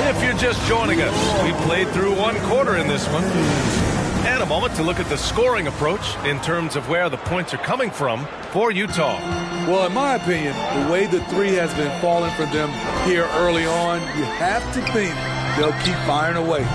If you're just joining us, we played through one quarter in this one. And a moment to look at the scoring approach in terms of where the points are coming from for Utah. Well, in my opinion, the way the three has been falling for them here early on, you have to think they'll keep firing away.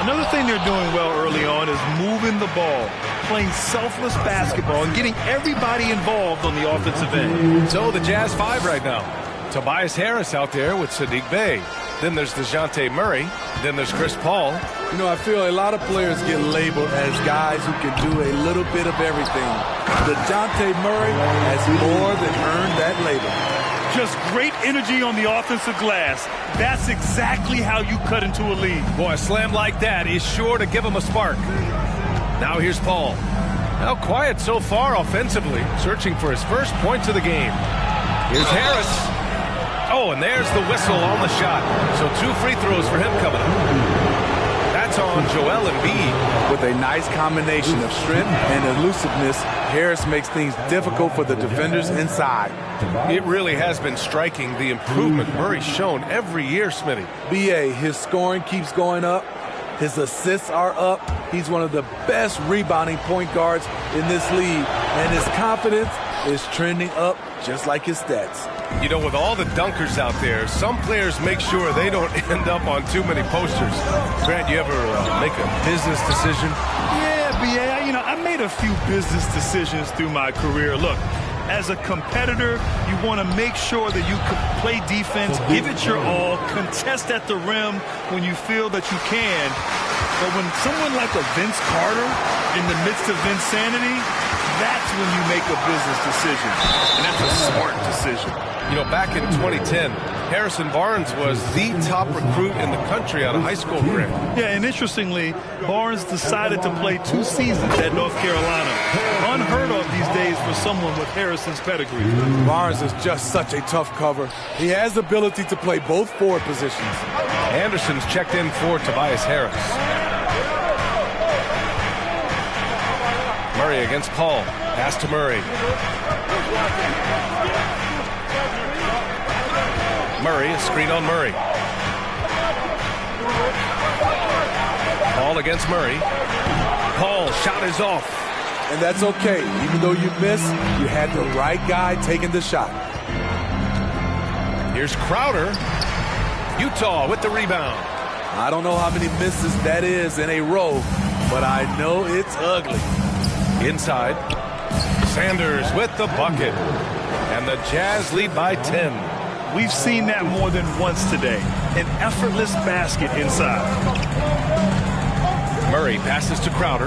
Another thing they're doing well early on is moving the ball, playing selfless basketball, and getting everybody involved on the offensive end. So the Jazz 5 right now. Tobias Harris out there with Saddiq Bey. Then there's DeJounte Murray. Then there's Chris Paul. You know, I feel a lot of players get labeled as guys who can do a little bit of everything. DeJounte Murray has more than earned that label. Just great energy on the offensive glass. That's exactly how you cut into a lead. Boy, a slam like that is sure to give him a spark. Now here's Paul. Now quiet so far offensively, searching for his first points of the game. Here's Harris. Oh, and there's the whistle on the shot. So 2 free throws for him coming up. That's on Joel Embiid. With a nice combination of strength and elusiveness, Harris makes things difficult for the defenders inside. It really has been striking, the improvement Murray's shown every year, Smitty. B.A., his scoring keeps going up. His assists are up. He's one of the best rebounding point guards in this league. And his confidence is trending up just like his stats. You know, with all the dunkers out there, some players make sure they don't end up on too many posters. Grant, you ever make a business decision? Yeah, B.A., I made a few business decisions through my career. Look, as a competitor, you want to make sure that you can play defense, give it your all, contest at the rim when you feel that you can. But when someone like a Vince Carter in the midst of insanity, that's when you make a business decision. And that's a smart decision. You know, back in 2010, Harrison Barnes was the top recruit in the country out of high school career. Yeah, and interestingly, Barnes decided to play 2 seasons at North Carolina. Unheard of these days for someone with Harrison's pedigree. Barnes is just such a tough cover. He has the ability to play both forward positions. Anderson's checked in for Tobias Harris. Murray against Paul. Pass to Murray. Murray, a screen on Murray. Paul against Murray. Paul, shot is off. And that's okay. Even though you miss, you had the right guy taking the shot. Here's Crowder. Utah with the rebound. I don't know how many misses that is in a row, but I know it's ugly. Inside. Sanders with the bucket. And the Jazz lead by 10. We've seen that more than once today. An effortless basket inside. Murray passes to Crowder.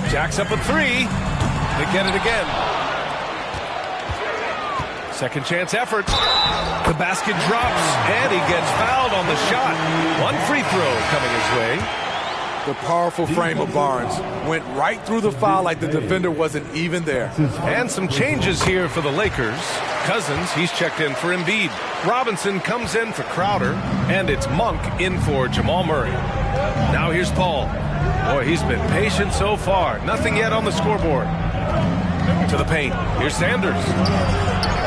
Jacks up a 3. They get it again. Second chance effort. The basket drops, and he gets fouled on the shot. 1 free throw coming his way. The powerful frame of Barnes went right through the foul like the defender wasn't even there. And some changes here for the Lakers. Cousins, he's checked in for Embiid. Robinson comes in for Crowder, and it's Monk in for Jamal Murray. Now here's Paul. Boy, he's been patient so far. Nothing yet on the scoreboard. To the paint. Here's Sanders.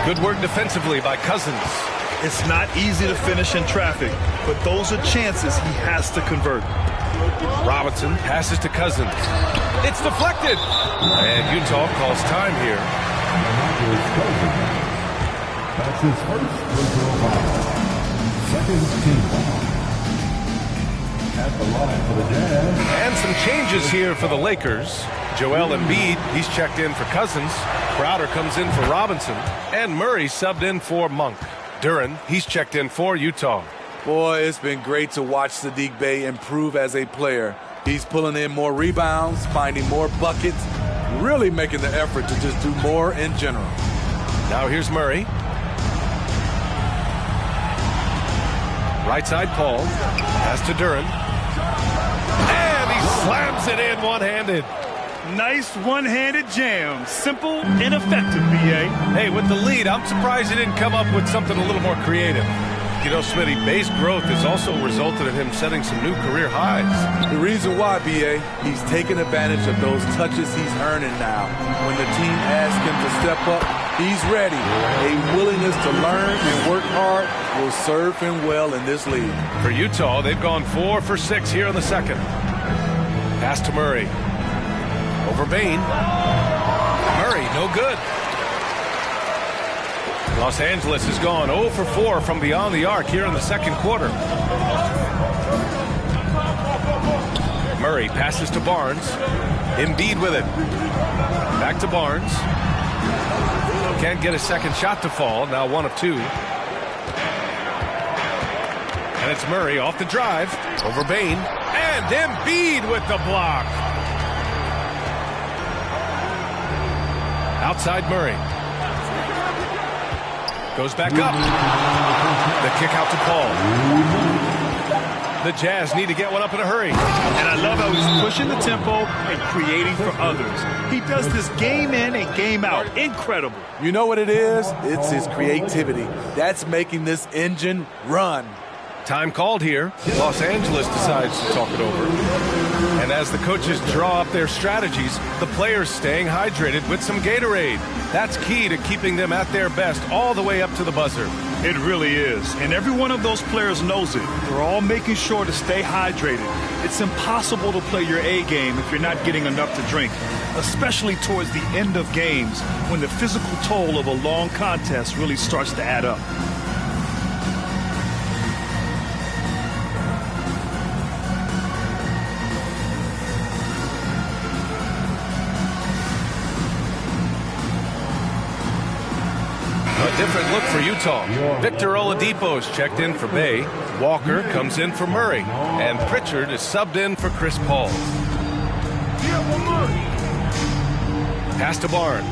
Good work defensively by Cousins. It's not easy to finish in traffic, but those are chances he has to convert. Robinson passes to Cousins. It's deflected. And Utah calls time here. That's his first personal foul. Second team foul. At the line for the Jazz. And some changes here for the Lakers. Joel Embiid, he's checked in for Cousins. Crowder comes in for Robinson. And Murray subbed in for Monk. Duren, he's checked in for Utah. Boy, it's been great to watch Saddiq Bey improve as a player. He's pulling in more rebounds, finding more buckets, really making the effort to just do more in general. Now here's Murray. Right side Paul. Pass to Duren. And he slams it in one-handed. Nice one-handed jam. Simple and effective, B.A. Hey, with the lead, I'm surprised he didn't come up with something a little more creative. You know, Smitty, Bey's growth has also resulted in him setting some new career highs. The reason why, B.A., he's taking advantage of those touches he's earning now. When the team asks him to step up. He's ready. A willingness to learn and work hard will serve him well in this league. For Utah, they've gone 4 for 6 here in the second. Pass to Murray. Over Bain. Murray, no good. Los Angeles has gone 0 for 4 from beyond the arc here in the second quarter. Murray passes to Barnes. Embiid with it. Back to Barnes. Can't get a second shot to fall. Now 1 of 2. And it's Murray off the drive. Over Bain. And Embiid with the block. Outside Murray. Goes back up. The kick out to Paul. The Jazz need to get one up in a hurry. And I love how he's pushing the tempo and creating for others. He does this game in and game out. Incredible. You know what it is? It's his creativity. That's making this engine run. Time called here. Los Angeles decides to talk it over. And as the coaches draw up their strategies, the players staying hydrated with some Gatorade. That's key to keeping them at their best all the way up to the buzzer. It really is. And every one of those players knows it. They're all making sure to stay hydrated. It's impossible to play your A game if you're not getting enough to drink, especially towards the end of games when the physical toll of a long contest really starts to add up. A different look for Utah. Victor Oladipo's checked in for Bay. Walker comes in for Murray. And Pritchard is subbed in for Chris Paul. Pass to Barnes.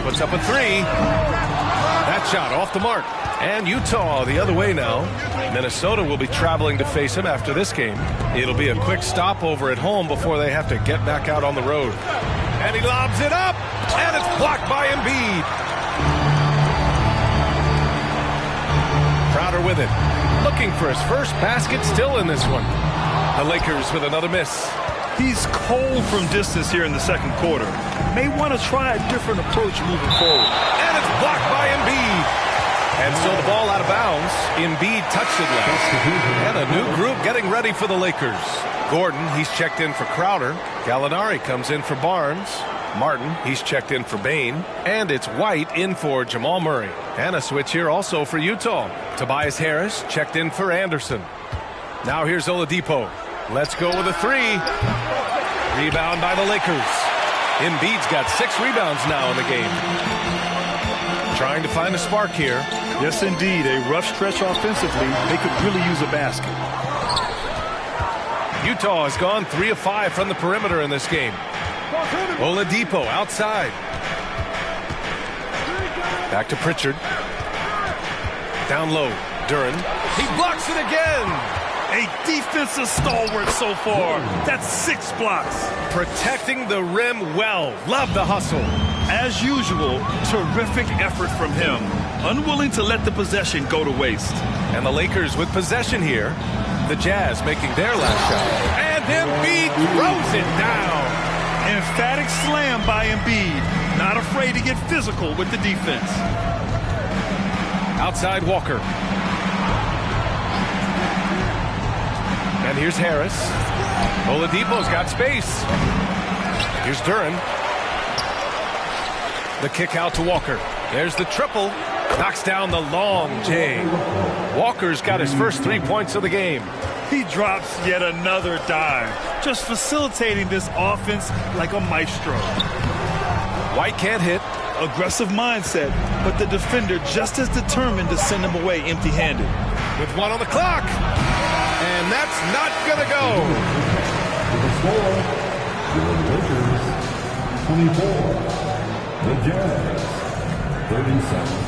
Puts up a 3. That shot off the mark. And Utah the other way now. Minnesota will be traveling to face him after this game. It'll be a quick stopover at home before they have to get back out on the road. And he lobs it up. And it's blocked by Embiid. Crowder with it. Looking for his first basket still in this one. The Lakers with another miss. He's cold from distance here in the second quarter. May want to try a different approach moving forward. And it's blocked by Embiid. And so the ball out of bounds. Embiid touched it last. And a new group getting ready for the Lakers. Gordon, he's checked in for Crowder. Gallinari comes in for Barnes. Martin, he's checked in for Bain. And it's White in for Jamal Murray. And a switch here also for Utah. Tobias Harris checked in for Anderson. Now here's Oladipo. Let's go with a 3. Rebound by the Lakers. Embiid's got 6 rebounds now in the game. Trying to find a spark here. Yes, indeed. A rough stretch offensively. They could really use a basket. Utah has gone 3 of 5 from the perimeter in this game. Oladipo outside. Back to Pritchard. Down low. Duren. He blocks it again. A defensive stalwart so far. That's 6 blocks. Protecting the rim well. Love the hustle. As usual, terrific effort from him. Unwilling to let the possession go to waste. And the Lakers with possession here. The Jazz making their last shot. And Embiid throws it down. Emphatic slam by Embiid. Not afraid to get physical with the defense. Outside Walker. And here's Harris. Oladipo's got space. Here's Duren. The kick out to Walker. There's the triple. Knocks down the long J. Walker's got his first 3 points of the game. He drops yet another dime. Just facilitating this offense like a maestro. White can't hit. Aggressive mindset, but the defender just as determined to send him away empty-handed. With 1 on the clock. And that's not going to go. The score, the Lakers, 24. The Jazz, 37.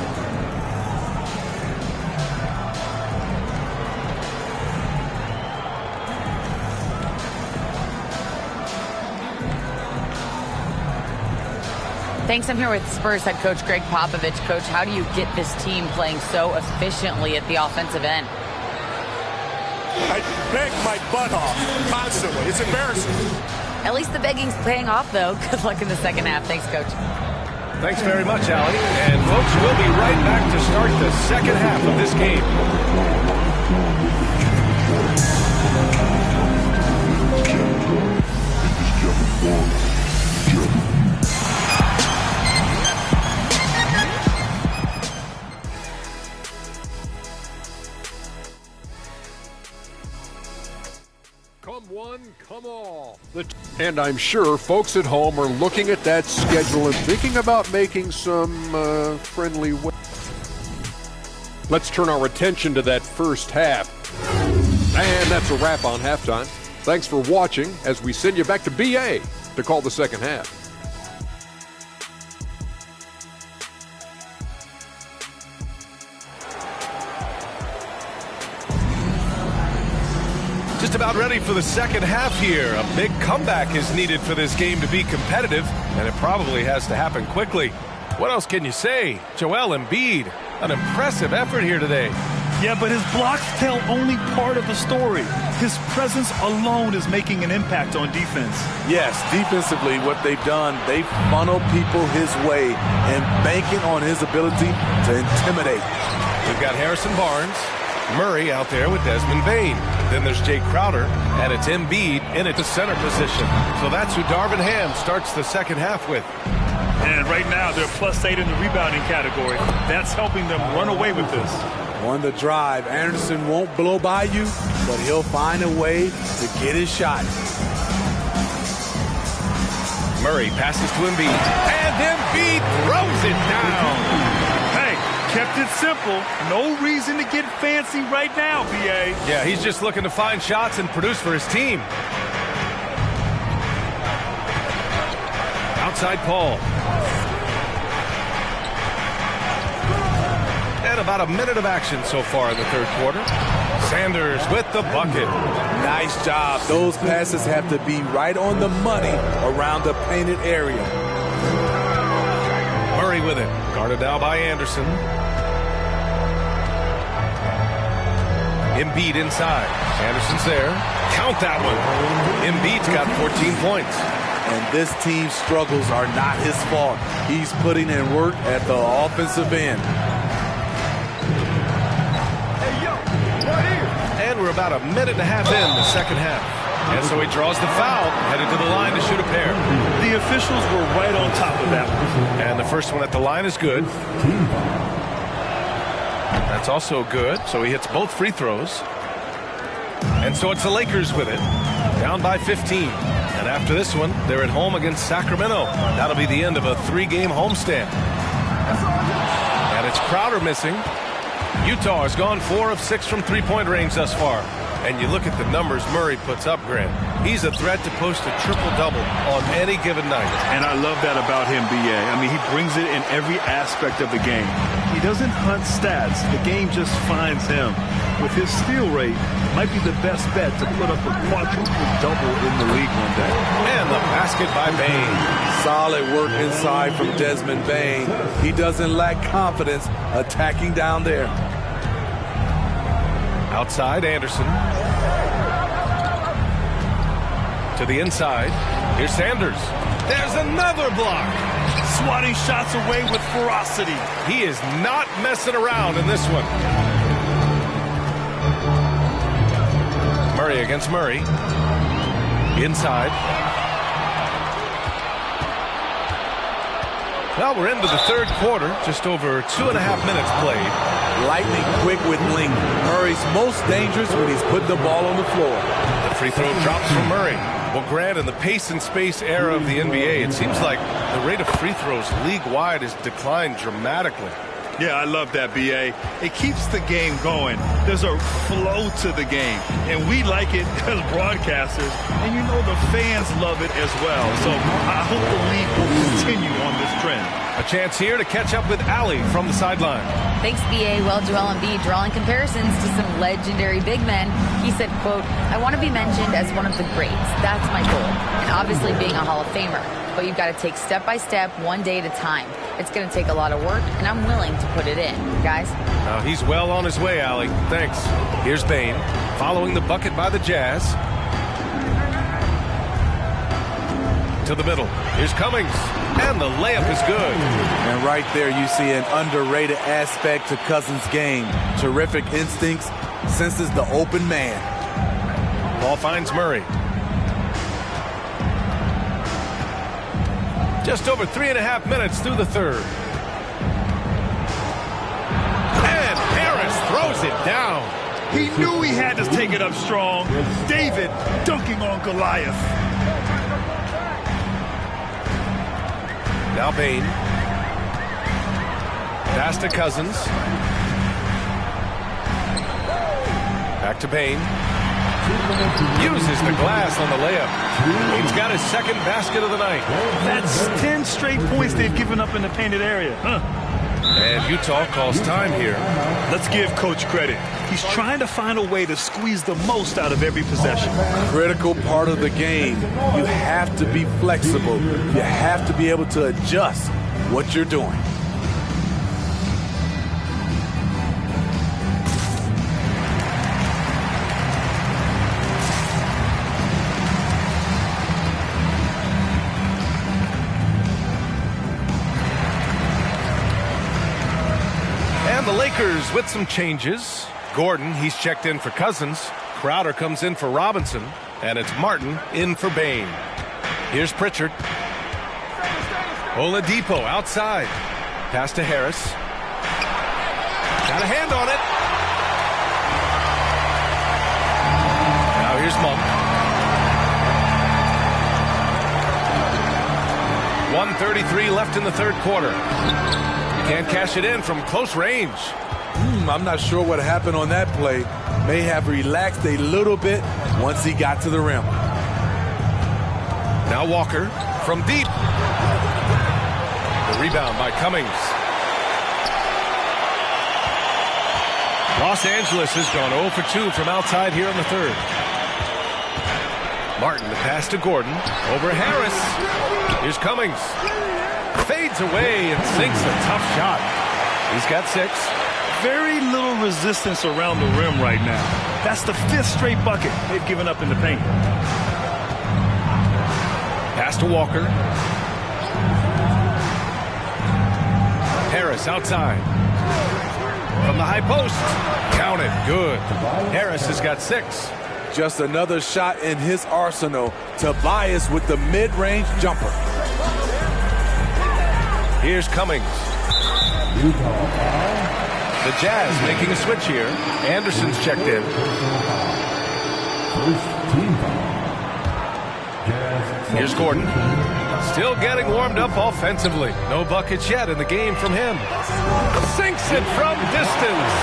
Thanks. I'm here with Spurs head coach Greg Popovich. Coach, how do you get this team playing so efficiently at the offensive end? I beg my butt off constantly. It's embarrassing. At least the begging's paying off, though. Good luck in the second half. Thanks, Coach. Thanks very much, Allie. And folks, we'll be right back to start the second half of this game. Come one, come all. And I'm sure folks at home are looking at that schedule and thinking about making some friendly. Let's turn our attention to that first half. And that's a wrap on halftime. Thanks for watching as we send you back to BA to call the second half. Just about ready for the second half here. A big comeback is needed for this game to be competitive, and it probably has to happen quickly. What else can you say? Joel Embiid, an impressive effort here today. Yeah, but his blocks tell only part of the story. His presence alone is making an impact on defense. Yes, defensively, what they've done, they funnel people his way and banking on his ability to intimidate. We've got Harrison Barnes, Murray out there with Desmond Bane. Then there's Jay Crowder, and it's Embiid in at the center position. So that's who Darvin Ham starts the second half with. And right now, they're +8 in the rebounding category. That's helping them run away with this. On the drive, Anderson won't blow by you, but he'll find a way to get his shot. Murray passes to Embiid, and Embiid throws it down. Hey, kept it simple. No reason to get fancy right now, BA. Yeah, he's just looking to find shots and produce for his team. Outside Paul. And about a minute of action so far in the third quarter. Sanders with the bucket. Nice job. Those passes have to be right on the money around the painted area. Murray with it. Guarded now by Anderson. Embiid inside. Anderson's there. Count that one. Embiid's got 14 points. And this team's struggles are not his fault. He's putting in work at the offensive end. And we're about a minute and a half in the second half. And so he draws the foul, headed to the line to shoot a pair. The officials were right on top of that one. And the first one at the line is good. That's also good, so he hits both free throws. And so it's the Lakers with it, down by 15. And after this one, they're at home against Sacramento. That'll be the end of a 3-game homestand. And it's Crowder missing. Utah has gone 4 of 6 from three-point range thus far. And you look at the numbers Murray puts up, Grant. He's a threat to post a triple-double on any given night. And I love that about him, BA. I mean, he brings it in every aspect of the game. He doesn't hunt stats. The game just finds him. With his steal rate, might be the best bet to put up a quadruple-double in the league one day. And the basket by Bane. Solid work inside from Desmond Bane. He doesn't lack confidence attacking down there. Outside, Anderson. To the inside. Here's Sanders. There's another block. Swatting shots away with ferocity. He is not messing around in this one. Murray against Murray. Inside. Well, we're into the third quarter. Just over 2.5 minutes played. Lightning quick with length. Murray's most dangerous when he's putting the ball on the floor. The free throw drops from Murray. Well, Grant, in the pace and space era of the NBA, it seems like the rate of free throws league-wide has declined dramatically. Yeah, I love that, BA. It keeps the game going. There's a flow to the game, and we like it as broadcasters, and you know the fans love it as well. So I hope the league will continue on this trend. A chance here to catch up with Allie from the sideline. Thanks, BA. Well, Joel Embiid drawing comparisons to some legendary big men. He said, quote, "I want to be mentioned as one of the greats. That's my goal. And obviously being a Hall of Famer. But you've got to take step by step, one day at a time. It's going to take a lot of work, and I'm willing to put it in." Guys? He's well on his way, Allie. Thanks. Here's Bane, following the bucket by the Jazz. To the middle. Here's Cummings. And the layup is good. And right there you see an underrated aspect to Cousins' game. Terrific instincts, senses the open man. Ball finds Murray. Just over 3.5 minutes through the third. And Harris throws it down. He knew he had to take it up strong. David dunking on Goliath. Now Bain. Pass to Cousins. Back to Bain. Uses the glass on the layup. He's got his second basket of the night. That's 10 straight points they've given up in the painted area. And Utah calls time here. Let's give Coach credit. He's trying to find a way to squeeze the most out of every possession. Critical part of the game. You have to be flexible. You have to be able to adjust what you're doing. And the Lakers with some changes. Gordon, he's checked in for Cousins. Crowder comes in for Robinson. And it's Martin in for Bain. Here's Pritchard. Oladipo outside. Pass to Harris. Got a hand on it. Now here's Monk. 1:33 left in the third quarter. Can't cash it in from close range. I'm not sure what happened on that play. May have relaxed a little bit once he got to the rim. Now Walker from deep. The rebound by Cummings. Los Angeles has gone 0 for 2 from outside here in the third. Martin, the pass to Gordon. Over Harris. Here's Cummings. Fades away and sinks a tough shot. He's got 6. Very little resistance around the rim right now. That's the 5th straight bucket they've given up in the paint. Pass to Walker. Harris outside. From the high post. Count it. Good. Harris has got 6. Just another shot in his arsenal. Tobias with the mid-range jumper. Here's Cummings. The Jazz making a switch here. Anderson's checked in. Here's Gordon. Still getting warmed up offensively. No buckets yet in the game from him. Sinks it from distance.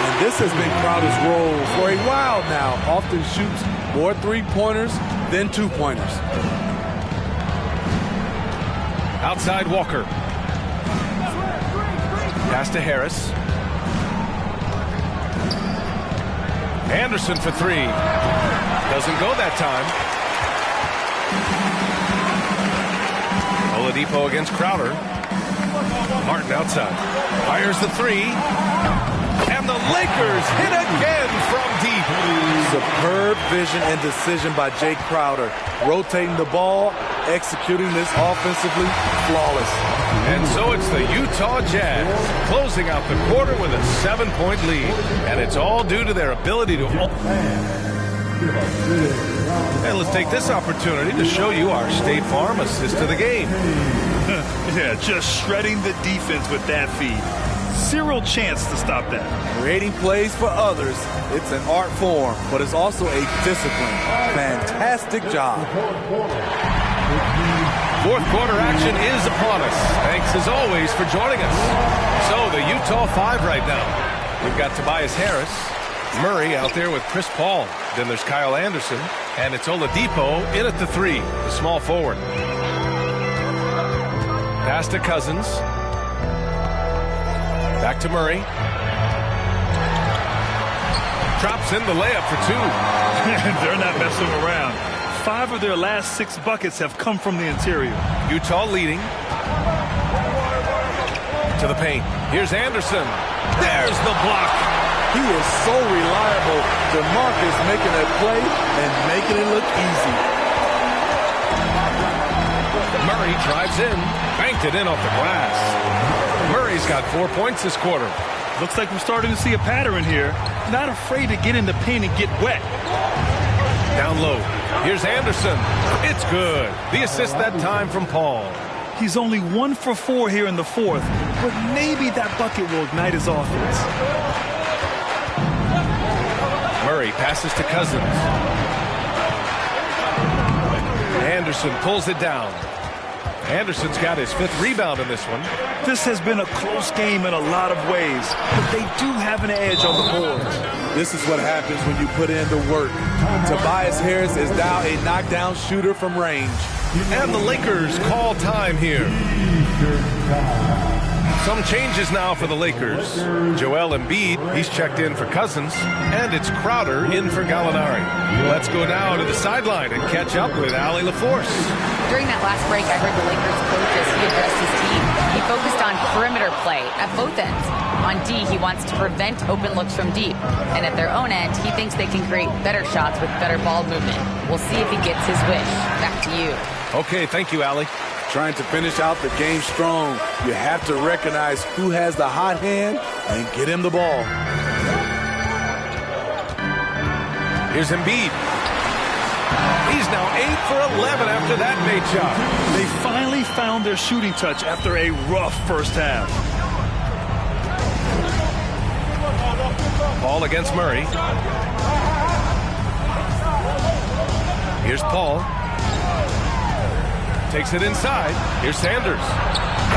And this has been Crowder's role for a while now. Often shoots more three-pointers than two-pointers. Outside Walker. Pass to Harris. Anderson for 3. Doesn't go that time. Oladipo against Crowder. Martin outside. Fires the 3. And the Lakers hit again from deep. Superb vision and decision by Jake Crowder. Rotating the ball, executing this offensively flawless. And so it's the Utah Jazz closing out the quarter with a 7-point lead. And it's all due to their ability to... And let's take this opportunity to show you our State Farm assist to the game. Yeah, just shredding the defense with that feed. Zero chance to stop that. Creating plays for others, it's an art form, but it's also a discipline. Fantastic job. Fourth quarter action is upon us. Thanks as always for joining us. So the Utah 5 right now. We've got Tobias Harris, Murray out there with Chris Paul. Then there's Kyle Anderson, and it's Oladipo in at the 3, the small forward. Pass to Cousins. Back to Murray. Drops in the layup for 2. They're not messing around. 5 of their last 6 buckets have come from the interior. Utah leading. To the paint. Here's Anderson. There's the block. He is so reliable. DeMarcus making a play and making it look easy. Murray drives in, banked it in off the glass. Murray's got 4 points this quarter. Looks like we're starting to see a pattern here. Not afraid to get in the paint and get wet. Down low. Here's Anderson. It's good. The assist that time from Paul. He's only 1 for 4 here in the fourth, but maybe that bucket will ignite his offense. Murray passes to Cousins. Anderson pulls it down. Anderson's got his 5th rebound in this one. This has been a close game in a lot of ways, but they do have an edge on the boards. This is what happens when you put in the work. Tobias Harris is now a knockdown shooter from range. And the Lakers call time here. Some changes now for the Lakers. Joel Embiid, he's checked in for Cousins, and it's Crowder in for Gallinari. Let's go now to the sideline and catch up with Allie LaForce. During that last break, I heard the Lakers coach as he addressed his team. He focused on perimeter play at both ends. On D, he wants to prevent open looks from deep. And at their own end, he thinks they can create better shots with better ball movement. We'll see if he gets his wish. Back to you. Okay, thank you, Allie. Trying to finish out the game strong, you have to recognize who has the hot hand and get him the ball. Here's Embiid. He's now 8 for 11 after that made shot. They finally found their shooting touch after a rough first half. Paul against Murray. Here's Paul. Takes it inside. Here's Sanders.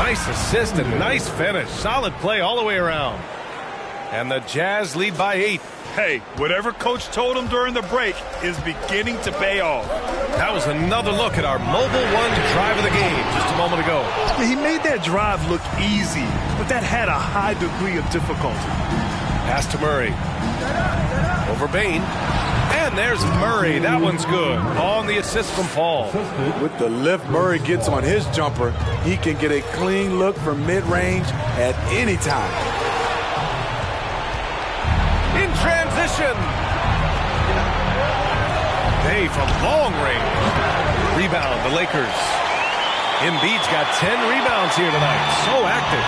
Nice assist and nice finish. Solid play all the way around. And the Jazz lead by 8. Hey, whatever coach told him during the break is beginning to pay off. That was another look at our mobile one drive of the game just a moment ago. Yeah, he made that drive look easy, but that had a high degree of difficulty. Pass to Murray. Over Bain. And there's Murray. That one's good. On the assist from Paul. With the lift Murray gets on his jumper, he can get a clean look from mid-range at any time. In transition. Day from long range. Rebound, the Lakers. Embiid's got 10 rebounds here tonight. So active.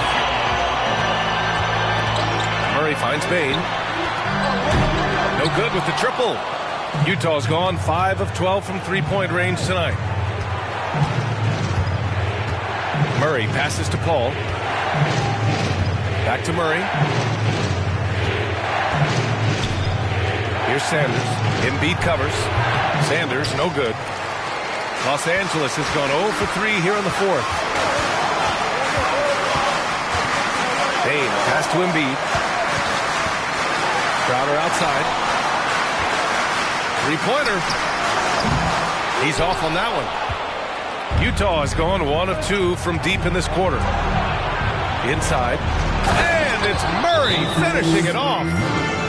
Murray finds Bain. No good with the triple. Utah's gone 5 of 12 from three-point range tonight. Murray passes to Paul. Back to Murray. Here's Sanders. Embiid covers. Sanders, no good. Los Angeles has gone 0 for 3 here in the fourth. Bain, pass to Embiid. Crowder outside. Three-pointer. He's off on that one. Utah has gone 1 of 2 from deep in this quarter. Inside. And it's Murray finishing it off.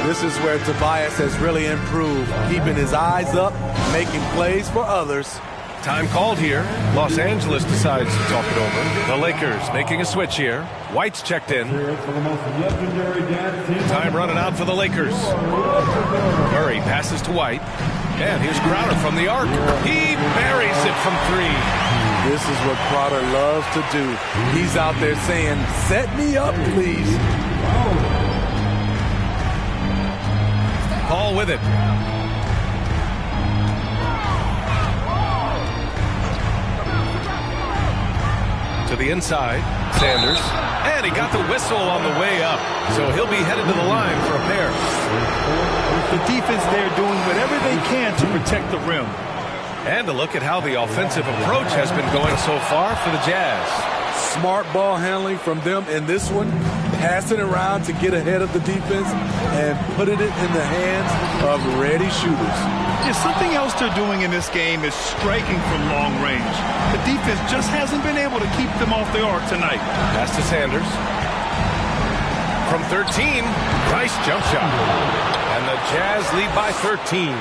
This is where Tobias has really improved, keeping his eyes up, making plays for others. Time called here. Los Angeles decides to talk it over. The Lakers making a switch here. White's checked in. Time running out for the Lakers. Murray passes to White. And here's Crowder from the arc. He buries it from 3. This is what Crowder loves to do. He's out there saying, set me up, please. Paul with it. To the inside, Sanders, and he got the whistle on the way up, so he'll be headed to the line for a pair. The defense there doing whatever they can to protect the rim. And a look at how the offensive approach has been going so far for the Jazz. Smart ball handling from them in this one, passing around to get ahead of the defense and putting it in the hands of ready shooters. Yeah, something else they're doing in this game is striking from long range. The defense just hasn't been able to keep them off the arc tonight. Pass to Sanders. From 13, nice jump shot. And the Jazz lead by 13.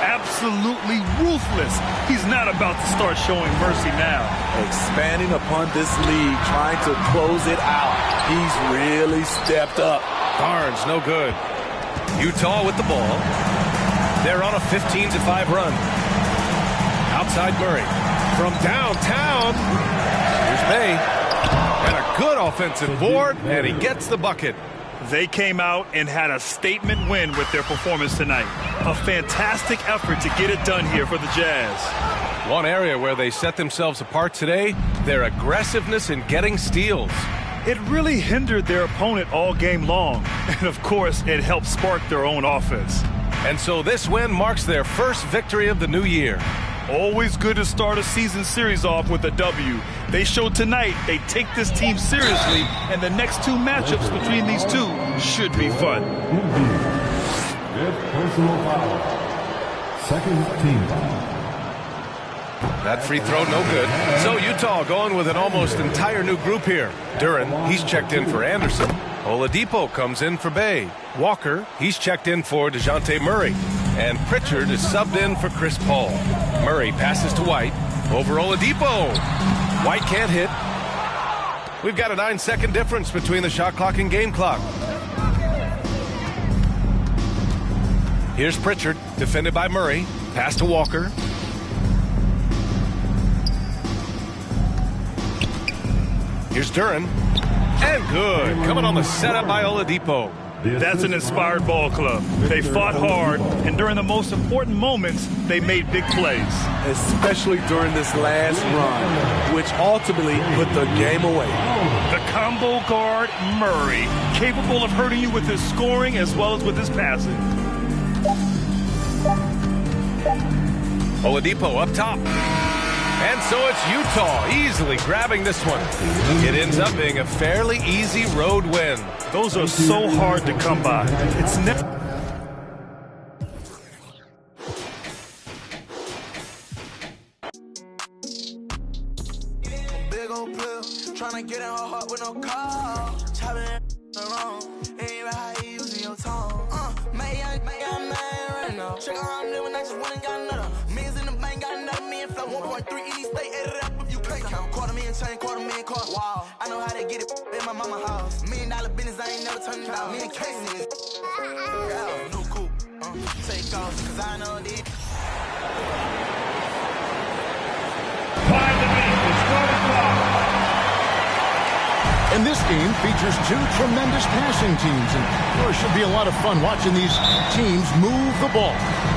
Absolutely ruthless. He's not about to start showing mercy now. Expanding upon this lead, trying to close it out. He's really stepped up. Barnes, no good. Utah with the ball. They're on a 15-5 run. Outside Murray. from downtown. Here's Bay. And a good offensive board, and he gets the bucket. They came out and had a statement win with their performance tonight. A fantastic effort to get it done here for the Jazz. One area where they set themselves apart today, their aggressiveness in getting steals. It really hindered their opponent all game long. And, of course, it helped spark their own offense. And so this win marks their first victory of the new year. Always good to start a season series off with a W. They showed tonight they take this team seriously, and the next two matchups between these two should be fun. Fifth personal foul. Second team foul. That free throw no good. So Utah going with an almost entire new group here. Duran, he's checked in for Anderson. Oladipo comes in for Bay. Walker, he's checked in for DeJounte Murray. And Pritchard is subbed in for Chris Paul. Murray passes to White. Over Oladipo. White can't hit. We've got a 9-second difference between the shot clock and game clock. Here's Pritchard, defended by Murray. Pass to Walker. Here's Duran. And good. Coming on the setup by Oladipo. That's an inspired ball club. They fought hard, and during the most important moments, they made big plays. Especially during this last run, which ultimately put the game away. The combo guard, Murray, capable of hurting you with his scoring as well as with his passing. Oladipo up top. And so it's Utah easily grabbing this one. It ends up being a fairly easy road win. Those are so hard to come by. It's never... Big old pill, trying to get in her heart with no call. Chopping along, ain't right how you using your tongue. May I man right now. Check out how I'm living, I just went and got another. Millions in the bank, got another million flow. 1.3 in each state, add it up if you can't count. $250,000 chain, $250,000 car. Wow, I know how they get it in my mama house. $1 million business, I ain't never turned it down. Many cases. Yeah, new coupe, take off, cause I know this. And this game features two tremendous passing teams, and it should be a lot of fun watching these teams move the ball.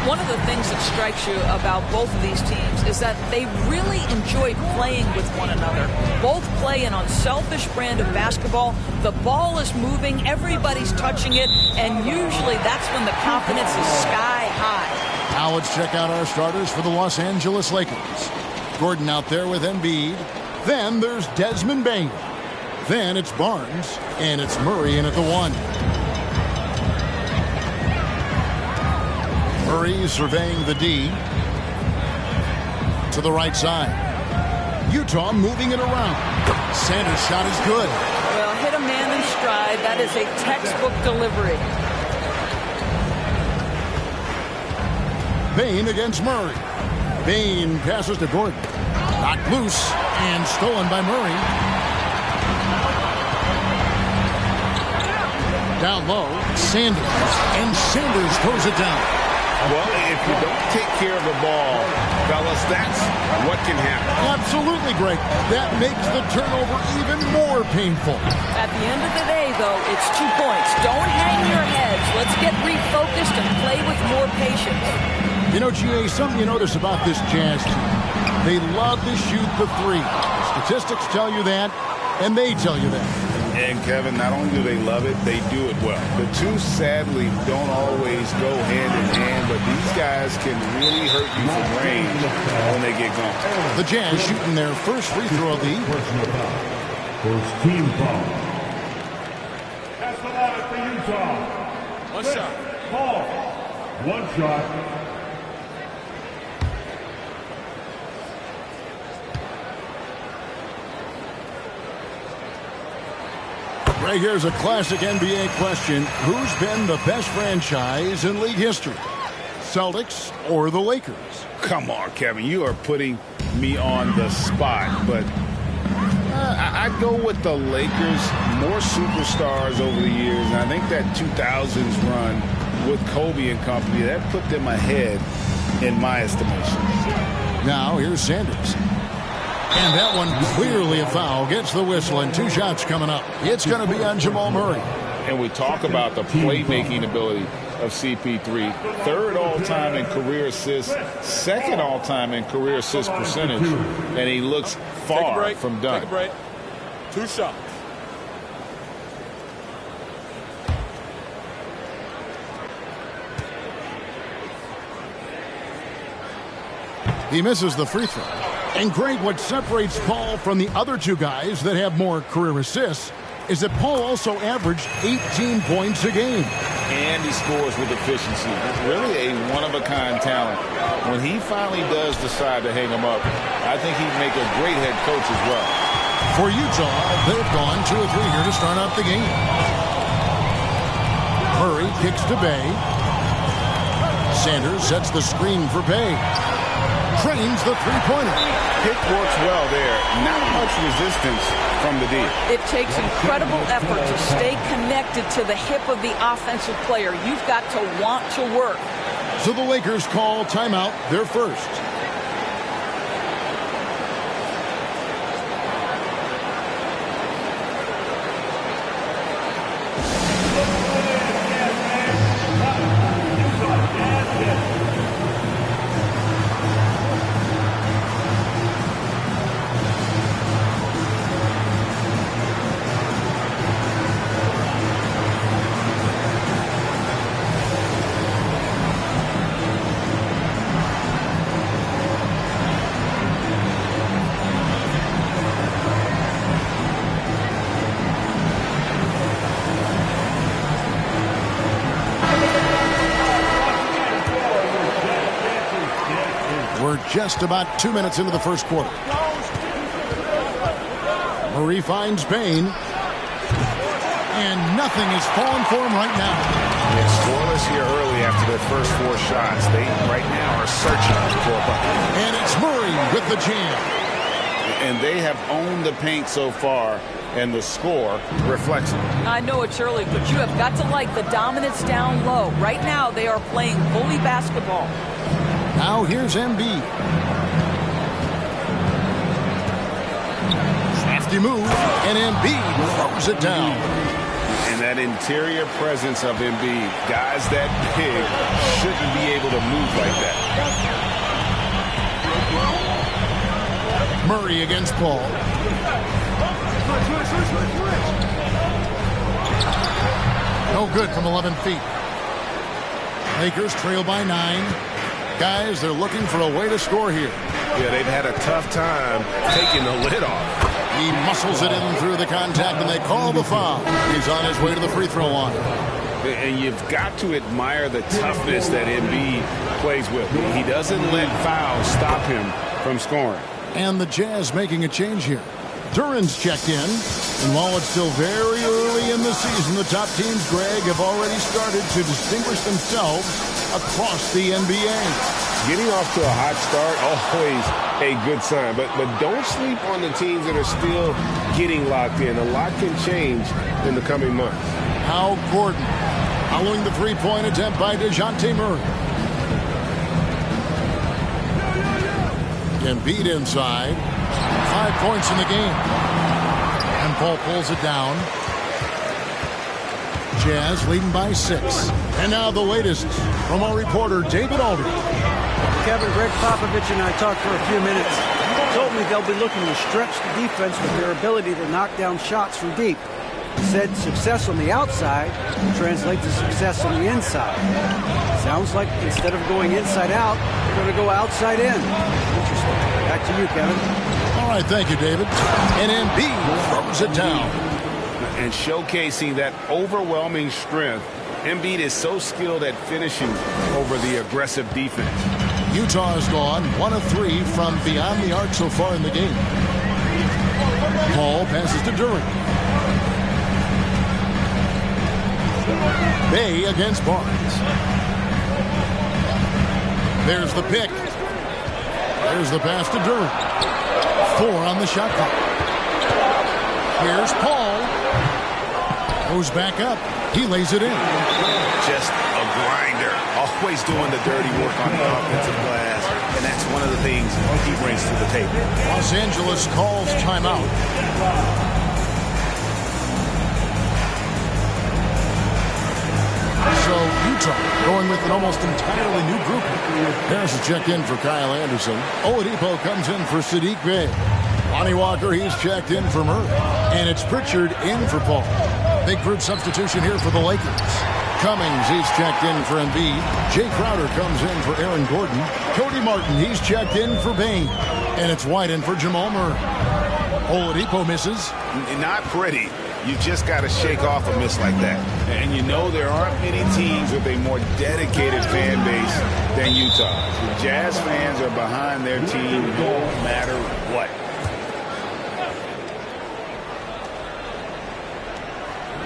One of the things that strikes you about both of these teams is that they really enjoy playing with one another. Both play an unselfish brand of basketball. The ball is moving, everybody's touching it, and usually that's when the confidence is sky high. Now let's check out our starters for the Los Angeles Lakers. Gordon out there with Embiid. Then there's Desmond Bain. Then it's Barnes, and it's Murray in at the 1. Murray surveying the D. To the right side. Utah moving it around. Sanders' shot is good. Well, hit a man in stride. That is a textbook delivery. Bain against Murray. Bain passes to Gordon. Knocked loose and stolen by Murray. Down low, Sanders, and Sanders throws it down. Well, if you don't take care of the ball, fellas, that's what can happen. Absolutely, Greg. That makes the turnover even more painful. At the end of the day, though, it's 2 points. Don't hang your heads. Let's get refocused and play with more patience. You know, GA, something you notice about this Jazz team, they love to shoot the three. Statistics tell you that, and they tell you that. And, Kevin, not only do they love it, they do it well. The two, sadly, don't always go hand in hand, but these guys can really hurt you from range when they get going. The Jazz shooting their first free throw of the evening. First team foul. That's the line for Utah. One shot. Paul. One shot. Right here's a classic NBA question. Who's been the best franchise in league history? Celtics or the Lakers? Come on, Kevin. You are putting me on the spot, but I'd go with the Lakers. More superstars over the years, and I think that 2000s run with Kobe and company, that put them ahead in my estimation. Now here's Sanders. And that one clearly a foul. Gets the whistle, and 2 shots coming up. It's going to be on Jamal Murray. And we talk about the playmaking ability of CP3. 3rd all-time in career assists, 2nd all-time in career assist percentage, and he looks far from done. Take a break. 2 shots. He misses the free throw. And Greg, what separates Paul from the other 2 guys that have more career assists is that Paul also averaged 18 points a game. And he scores with efficiency. Really a one-of-a-kind talent. When he finally does decide to hang him up, I think he'd make a great head coach as well. For Utah, they've gone 2 or 3 here to start out the game. Murray kicks to Bay. Sanders sets the screen for Bay. Trains the three-pointer. Pick works well there. Not much resistance from the D. It takes incredible effort to stay connected to the hip of the offensive player. You've got to want to work. So the Lakers call timeout, their first. Just about 2 minutes into the first quarter. Murray finds Payne. And nothing is falling for him right now. It's scoreless here early after their first 4 shots. They right now are searching for a bucket. And it's Murray with the jam. And they have owned the paint so far, and the score reflects it. I know it's early, but you have got to like the dominance down low. Right now, they are playing bully basketball. Now here's Embiid. Crafty move, and Embiid throws it down. And that interior presence of Embiid, guys that big shouldn't be able to move like that. Murray against Paul. No good from 11 feet. Lakers trail by 9. Guys, they're looking for a way to score here. Yeah, they've had a tough time taking the lid off. He muscles it in through the contact, and they call the foul. He's on his way to the free throw line. And you've got to admire the toughness that Embiid plays with. He doesn't let fouls stop him from scoring. And the Jazz making a change here. Duran's checked in. And while it's still very early in the season, the top teams, Greg, have already started to distinguish themselves across the NBA. Getting off to a hot start, always a good sign. But don't sleep on the teams that are still getting locked in. A lot can change in the coming months. Al Gordon following the three-point attempt by DeJounte Murray. Embiid inside. 5 points in the game. And Paul pulls it down. Jazz leading by 6. And now the latest from our reporter, David Aldridge. Kevin, Greg Popovich and I talked for a few minutes. He told me they'll be looking to stretch the defense with their ability to knock down shots from deep. He said success on the outside will translate to success on the inside. Sounds like instead of going inside out, they're going to go outside in. Interesting. Back to you, Kevin. All right, thank you, David. And Embiid throws it down. And showcasing that overwhelming strength, Embiid is so skilled at finishing over the aggressive defense. Utah has gone 1 of 3 from beyond the arc so far in the game. Paul passes to Durant. Bay against Barnes. There's the pick. There's the pass to Durant. 4 on the shot clock. Here's Paul. Goes back up. He lays it in. Just a grinder. Always doing the dirty work on the offensive glass. And that's one of the things he brings to the table. Los Angeles calls timeout. So Utah going with an almost entirely new group. Harris is checked in for Kyle Anderson. Oladipo comes in for Sadiq Bey. Lonnie Walker, he's checked in for Murray. And it's Pritchard in for Paul. Big group substitution here for the Lakers. Cummings, he's checked in for Embiid. Jay Crowder comes in for Aaron Gordon. Cody Martin, he's checked in for Bane. And it's White in for Jamal Murray. Oladipo misses. Not pretty. You just got to shake off a miss like that. And you know there aren't many teams with a more dedicated fan base than Utah. The Jazz fans are behind their team no matter what.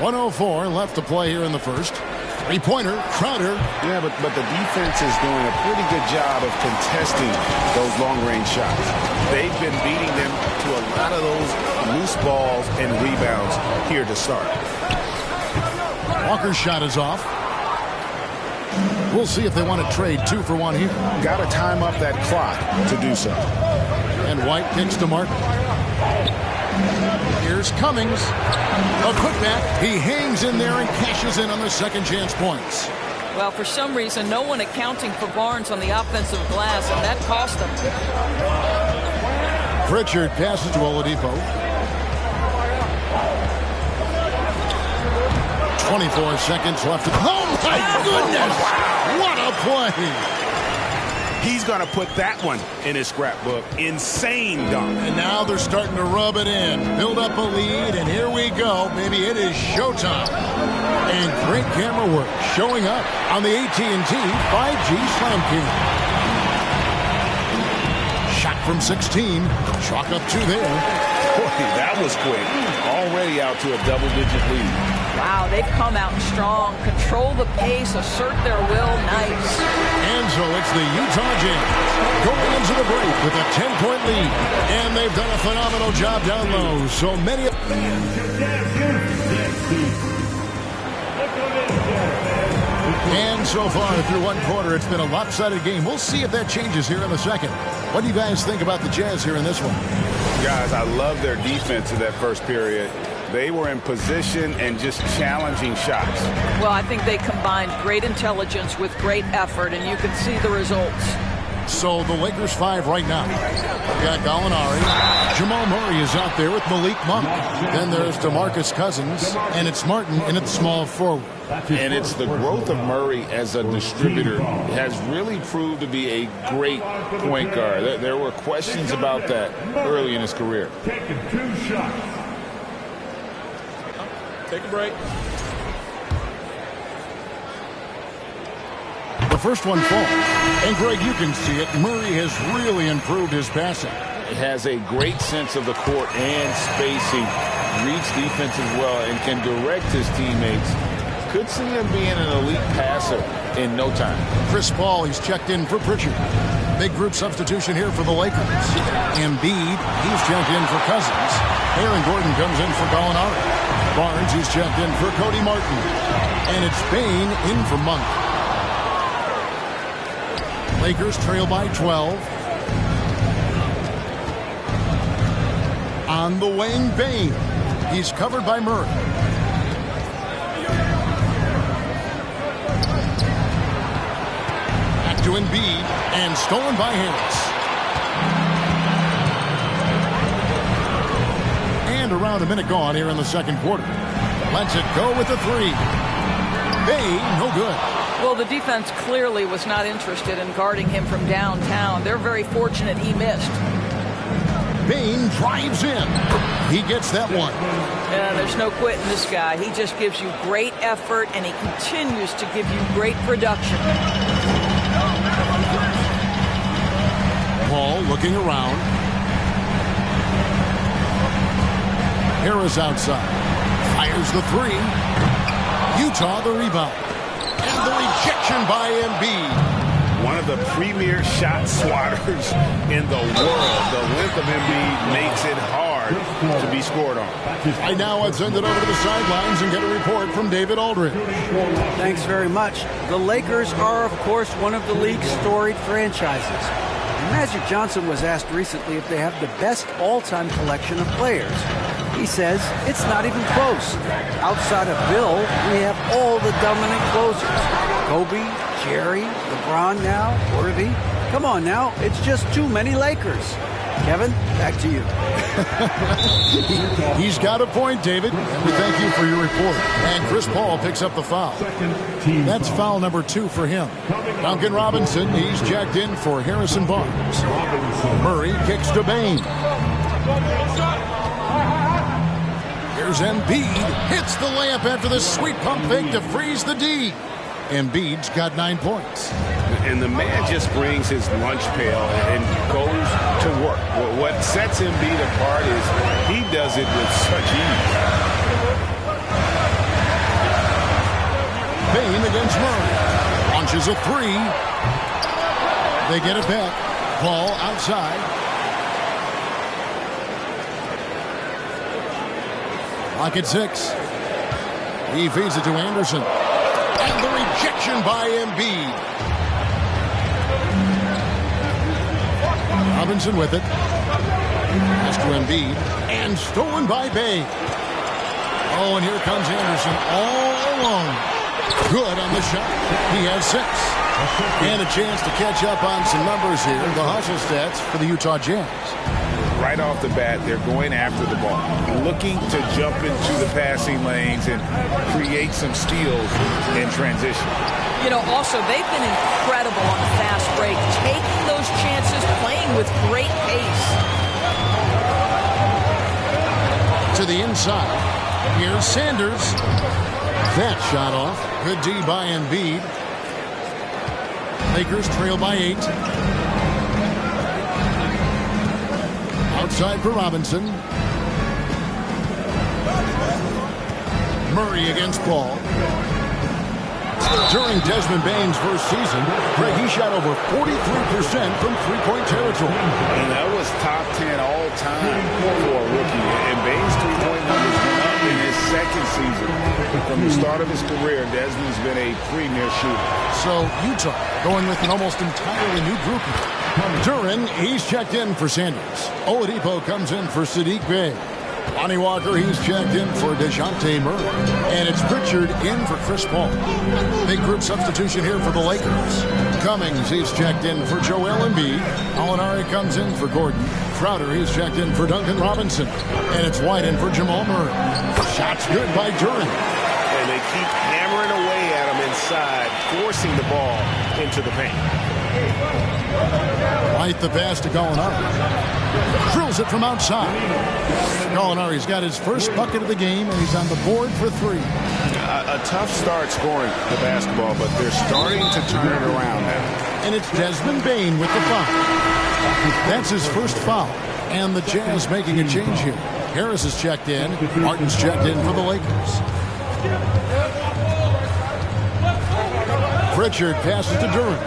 1:04 left to play here in the first. Three-pointer, Crowder. Yeah, but the defense is doing a pretty good job of contesting those long-range shots. They've been beating them to a lot of those loose balls and rebounds here to start. Walker's shot is off. We'll see if they want to trade 2 for 1 here. Got to time up that clock to do so. And White kicks to Martin. Here's Cummings. A putback. He hangs in there and cashes in on the second chance points. Well, for some reason, no one accounting for Barnes on the offensive glass, and that cost him. Pritchard passes to Oladipo. 24 seconds left. Oh, my goodness! What a play! He's going to put that one in his scrapbook. Insane dunk. And now they're starting to rub it in. Build up a lead, and here we go. Maybe it is showtime. And great camera work showing up on the AT&T 5G Slam King. Shot from 16. Chalk up 2 there. Boy, that was quick. Already out to a double-digit lead. Wow, they've come out strong. Control the pace, assert their will. Nice. And so it's the Utah Jazz going into the break with a 10-point lead. And they've done a phenomenal job down low. So many. And so far, through one quarter, it's been a lopsided game. We'll see if that changes here in the second. What do you guys think about the Jazz here in this one? Guys, I love their defense in that first period. They were in position and just challenging shots. Well, I think they combined great intelligence with great effort, and you can see the results. So the Lakers 5 right now. We've got Gallinari. Jamal Murray is out there with Malik Monk. Then there's DeMarcus Cousins, and it's Martin in at small forward. And it's the growth of Murray as a distributor has really proved to be a great point guard. There were questions about that early in his career. Taking 2 shots. Take a break. The first one falls. And, Greg, you can see it. Murray has really improved his passing. He has a great sense of the court and spacing. Reads defense as well and can direct his teammates. Could see him being an elite passer in no time. Chris Paul, he's checked in for Pritchard. Big group substitution here for the Lakers. Embiid, he's checked in for Cousins. Aaron Gordon comes in for Gallinari. Barnes, he's checked in for Cody Martin. And it's Bane in for Monk. Lakers trail by 12. On the wing, Bane. He's covered by Murray. Back to Embiid, and stolen by Harris. And around a minute gone here in the second quarter. Lets it go with the 3. Bane, no good. Well, the defense clearly was not interested in guarding him from downtown. They're very fortunate he missed. Bane drives in. He gets that one. Yeah, there's no quitting this guy. He just gives you great effort, and he continues to give you great production. Paul looking around. Harris outside. Fires the 3. Utah the rebound. And the rejection by Embiid. one of the premier shot swatters in the world. The length of Embiid makes it hard to be scored on. Right now, let's send it over to the sidelines and get a report from David Aldridge. Thanks very much. The Lakers are, of course, one of the league's storied franchises. Magic Johnson was asked recently if they have the best all-time collection of players. He says it's not even close. Outside of Bill, we have all the dominant closers. Kobe, Jerry, LeBron now, Worthy. Come on now, it's just too many Lakers. Kevin, back to you. He's got a point, David. And we thank you for your report. And Chris Paul picks up the foul. That's foul number 2 for him. Duncan Robinson, he's checked in for Harrison Barnes. Murray kicks to Bain. Here's Embiid. Hits the layup after the sweet pump fake to freeze the D. Embiid's got 9 points. And the man just brings his lunch pail and goes to work. What sets Embiid apart is he does it with such ease. Bain against Murray. Launches a 3. They get it back. Ball outside. Clock at 6. He feeds it to Anderson. And the rejection by Embiid. Robinson with it. Pass to Embiid. And stolen by Bay. Oh, and here comes Anderson all alone. Good on the shot. He has 6. And a chance to catch up on some numbers here. The hustle stats for the Utah Jazz. Right off the bat, they're going after the ball, looking to jump into the passing lanes and create some steals in transition. You know, also, they've been incredible on the fast break, taking those chances, playing with great pace. To the inside. Here's Sanders. That shot off. Good D by Embiid. Lakers trail by 8. Outside for Robinson. Murray against Paul. During Desmond Bain's first season, Greg, he shot over 43% from three-point territory. And that was top 10 all-time for a rookie. And Bain's three-point numbers went up in his second season. From the start of his career, Desmond's been a premier shooter. So Utah going with an almost entirely new group. Duran, he's checked in for Sanders. Oladipo comes in for Sadiq Bey. Lonnie Walker, he's checked in for DeJounte Murray. And it's Pritchard in for Chris Paul. Big group substitution here for the Lakers. Cummings, he's checked in for Joel Embiid. Alinari comes in for Gordon. Crowder, he's checked in for Duncan Robinson. And it's White in for Jamal Murray. Shot's good by Duran. And they keep hammering away at him inside, forcing the ball into the paint. White the pass to Gallinari. Drills it from outside. Gallinari's got his first bucket of the game, and he's on the board for 3. A tough start scoring the basketball, but they're starting to turn it around now. And it's Desmond Bain with the foul. That's his first foul. And the Jazz making a change here. Harris is checked in. Martin's checked in for the Lakers. Pritchard passes to Duran.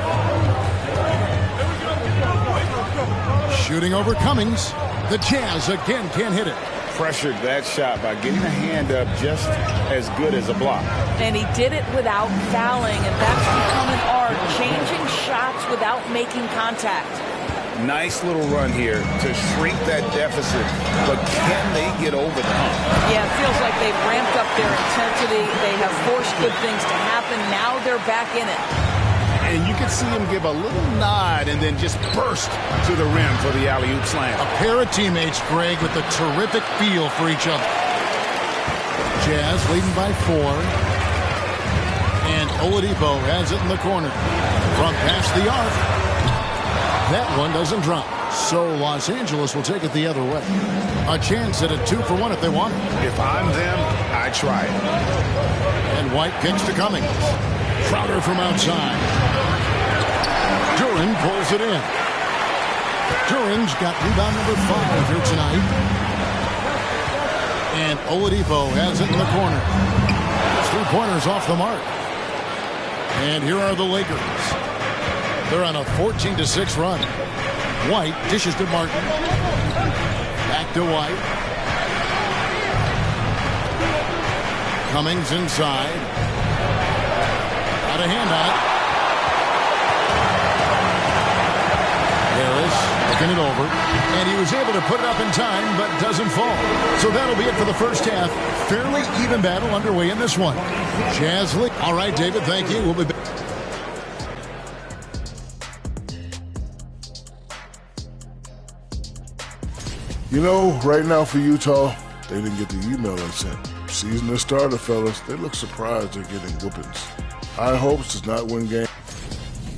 Shooting over Cummings. The Jazz again can't hit it. Pressured that shot by getting a hand up just as good as a block. And he did it without fouling, and that's become an art, changing shots without making contact. Nice little run here to shrink that deficit, but can they get over the hump? Yeah, it feels like they've ramped up their intensity. They have forced good things to happen. Now they're back in it. And you can see him give a little nod and then just burst to the rim for the alley-oop slam. A pair of teammates, Greg, with a terrific feel for each other. Jazz leading by 4. And Oladipo has it in the corner. From past the arc. That one doesn't drop. So Los Angeles will take it the other way. A chance at a 2-for-1 if they want it. If I'm them, I try it. And White kicks to Cummings. Crowder from outside. Duran pulls it in. Duran's got rebound number 5 here tonight. And Oladipo has it in the corner. 3-pointers off the mark. And here are the Lakers. They're on a 14-6 run. White dishes to Martin. Back to White. Cummings inside. Got a hand on it. Harris looking it over. And he was able to put it up in time, but doesn't fall. So that'll be it for the first half. Fairly even battle underway in this one. Jazz lead. All right, David, thank you. We'll be back. You know, right now for Utah, they didn't get the email I sent. Season the starter, fellas. They look surprised they're getting whoopings. High hopes does not win game.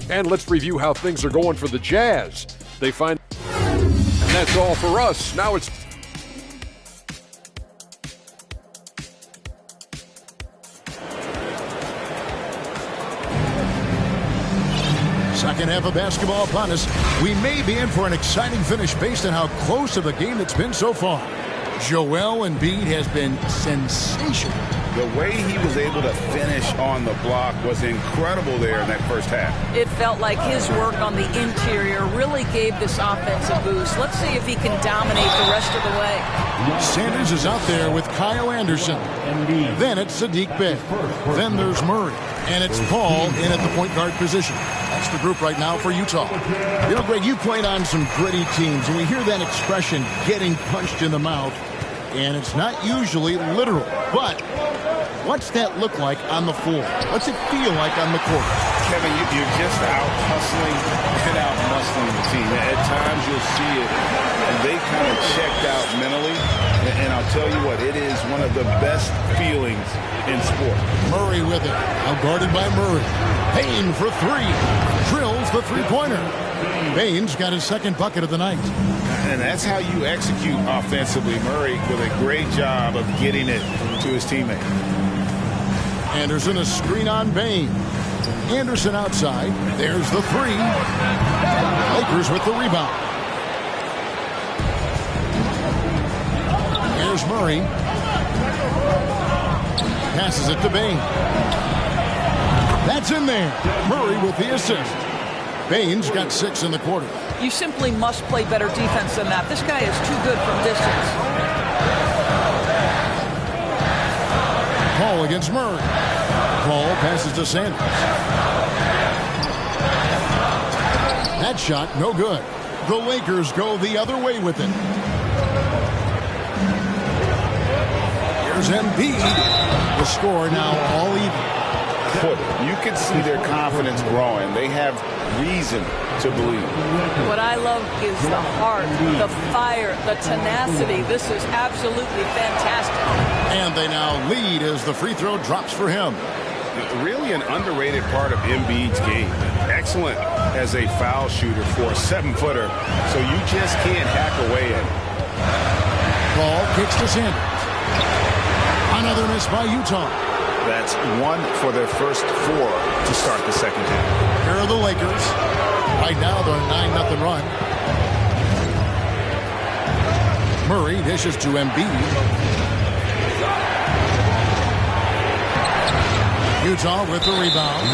And let's review how things are going for the Jazz. They find... And that's all for us. Now it's... Second half of basketball upon us. We may be in for an exciting finish based on how close of the game it's been so far. Joel Embiid has been sensational. The way he was able to finish on the block was incredible there in that first half. It felt like his work on the interior really gave this offense a boost. Let's see if he can dominate the rest of the way. Sanders is out there with Kyle Anderson. Then it's Sadiq Bey. Then there's Murray. And it's Paul in at the point guard position. That's the group right now for Utah. You know, Greg, you played on some gritty teams, and we hear that expression, getting punched in the mouth, and it's not usually literal. But what's that look like on the floor? What's it feel like on the court? Kevin, you're just out hustling and out muscling the team. At times you'll see it, and they kind of checked out mentally. And I'll tell you what, it is one of the best feelings in sport. Murray with it. Now guarded by Murray. Payne for three. Drills the three-pointer. Payne's got his second bucket of the night. And that's how you execute offensively. Murray with a great job of getting it to his teammate. Anderson a screen on Payne. Anderson outside. There's the three. Lakers with the rebound. Here's Murray. Passes it to Payne. That's in there. Murray with the assist. Payne's got 6 in the quarter. You simply must play better defense than that. This guy is too good from distance. Paul against Murray. Paul passes to Sanders. That shot, no good. The Lakers go the other way with it. Here's Embiid. The score now all even. You can see their confidence growing. They have reason to believe. What I love is the heart, the fire, the tenacity. This is absolutely fantastic. And they now lead as the free throw drops for him. Really an underrated part of Embiid's game. Excellent as a foul shooter for a 7-footer, so you just can't hack away at it. Ball kicks to Sanders. Another miss by Utah. That's 1 for their first 4 to start the second half. Here are the Lakers. Right now they're a 9-0 run. Murray dishes to Embiid. Utah with the rebound.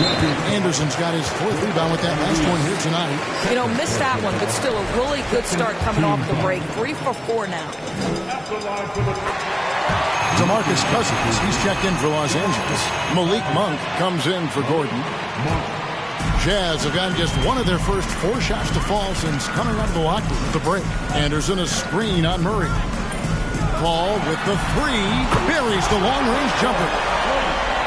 Anderson's got his 4th rebound with that last one here tonight. You know, missed that one, but still a really good start coming off the break. 3 for 4 now. DeMarcus Cousins, he's checked in for Los Angeles. Malik Monk comes in for Gordon. Jazz have gotten just one of their first 4 shots to fall since coming out of the locker room at the break. Anderson a screen on Murray. Paul with the 3, buries the long-range jumper.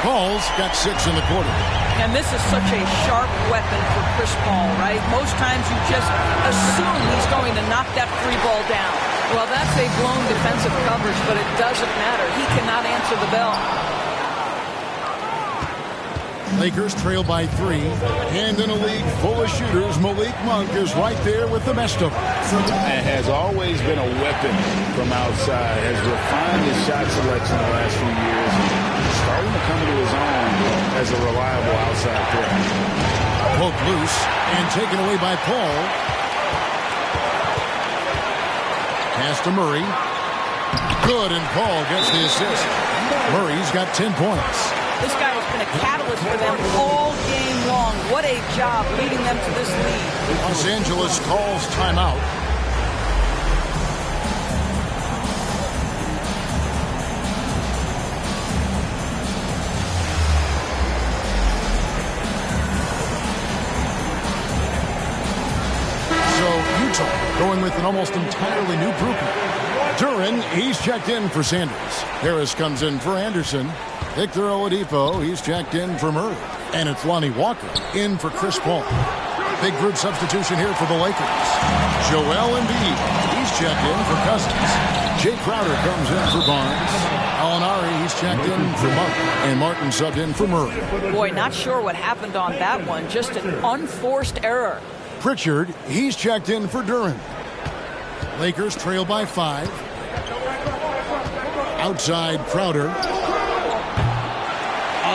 Paul's got 6 in the quarter. And this is such a sharp weapon for Chris Paul, right? Most times you just assume he's going to knock that 3 ball down. Well, that's a blown defensive coverage, but it doesn't matter. He cannot answer the bell. Lakers trail by 3. And in a league full of shooters, Malik Monk is right there with the best of them. And has always been a weapon from outside. Has refined his shot selection the last few years. And starting to come into his own as a reliable outside threat. Poked loose and taken away by Paul. Pass to Murray. Good, and Paul gets the assist. Murray's got 10 points. This guy has been a catalyst for them all game long. What a job leading them to this lead. Los Angeles calls timeout. Utah going with an almost entirely new grouping. Duran, he's checked in for Sanders. Harris comes in for Anderson. Victor Oladipo, he's checked in for Murray. And it's Lonnie Walker in for Chris Paul. Big group substitution here for the Lakers. Joel Embiid, he's checked in for Cousins. Jay Crowder comes in for Barnes. Alinari, he's checked in for Monk. And Martin subbed in for Murray. Boy, not sure what happened on that one. Just an unforced error. Pritchard, he's checked in for Duran. Lakers trail by 5. Outside Crowder.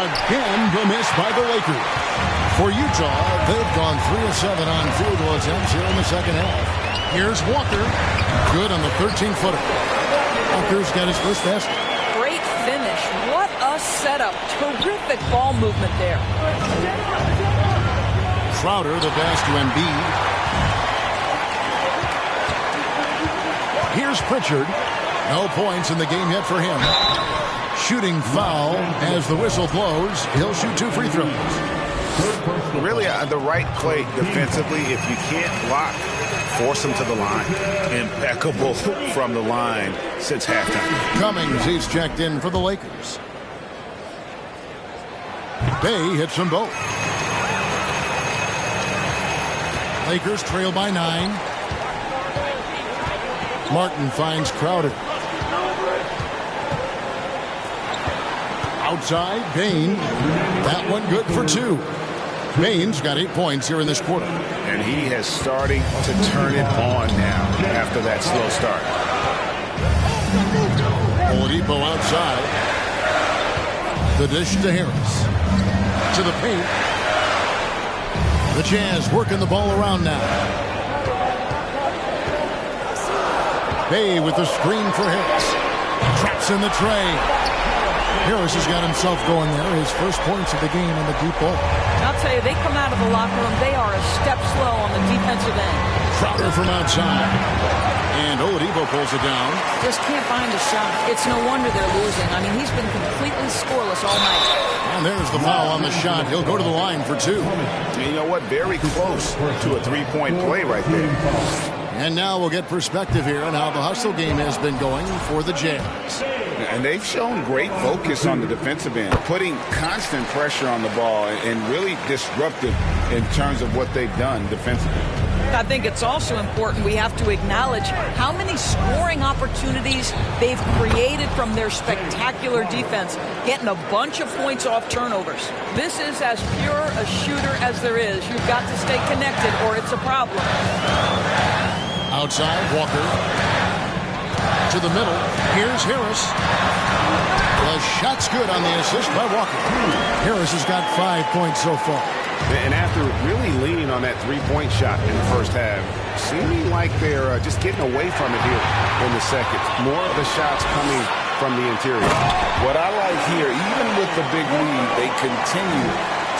Again, the miss by the Lakers. For Utah, they've gone 3 of 7 on field goal attempts here in the second half. Here's Walker. Good on the 13-footer. Walker's got his first basket. Great finish. What a setup. Terrific ball movement there. Crowder, the pass to Embiid. Here's Pritchard. No points in the game yet for him. Shooting foul as the whistle blows. He'll shoot 2 free throws. Really the right play defensively. If you can't block, force them to the line. Impeccable from the line since halftime. Cummings, he's checked in for the Lakers. Bay hits them both. Lakers trail by 9. Martin finds Crowder. Outside, Bain. That one good for 2. Bain's got 8 points here in this quarter. And he has starting to turn it on now after that slow start. Oladipo outside. The dish to Harris. To the paint. The Jazz working the ball around now. Bay with the screen for Harris. Traps in the tray. Harris has got himself going there. His first points of the game in the deep ball. I'll tell you, they come out of the locker room. They are a step slow on the defensive end. Crowder from outside. And Oladipo pulls it down. Just can't find a shot. It's no wonder they're losing. I mean, he's been completely scoreless all night. And there's the foul on the shot. He'll go to the line for 2. And you know what? Very close to a 3-point play right there. And now we'll get perspective here on how the hustle game has been going for the Jazz. And they've shown great focus on the defensive end, putting constant pressure on the ball and really disruptive in terms of what they've done defensively. I think it's also important we have to acknowledge how many scoring opportunities they've created from their spectacular defense, getting a bunch of points off turnovers. This is as pure a shooter as there is. You've got to stay connected or it's a problem. Outside, Walker. To the middle. Here's Harris. The shot's good on the assist by Walker. Harris has got 5 points so far. And after really leaning on that 3-point shot in the first half, seeming like they're just getting away from it here in the second. More of the shots coming from the interior. What I like here, even with the big lead, they continue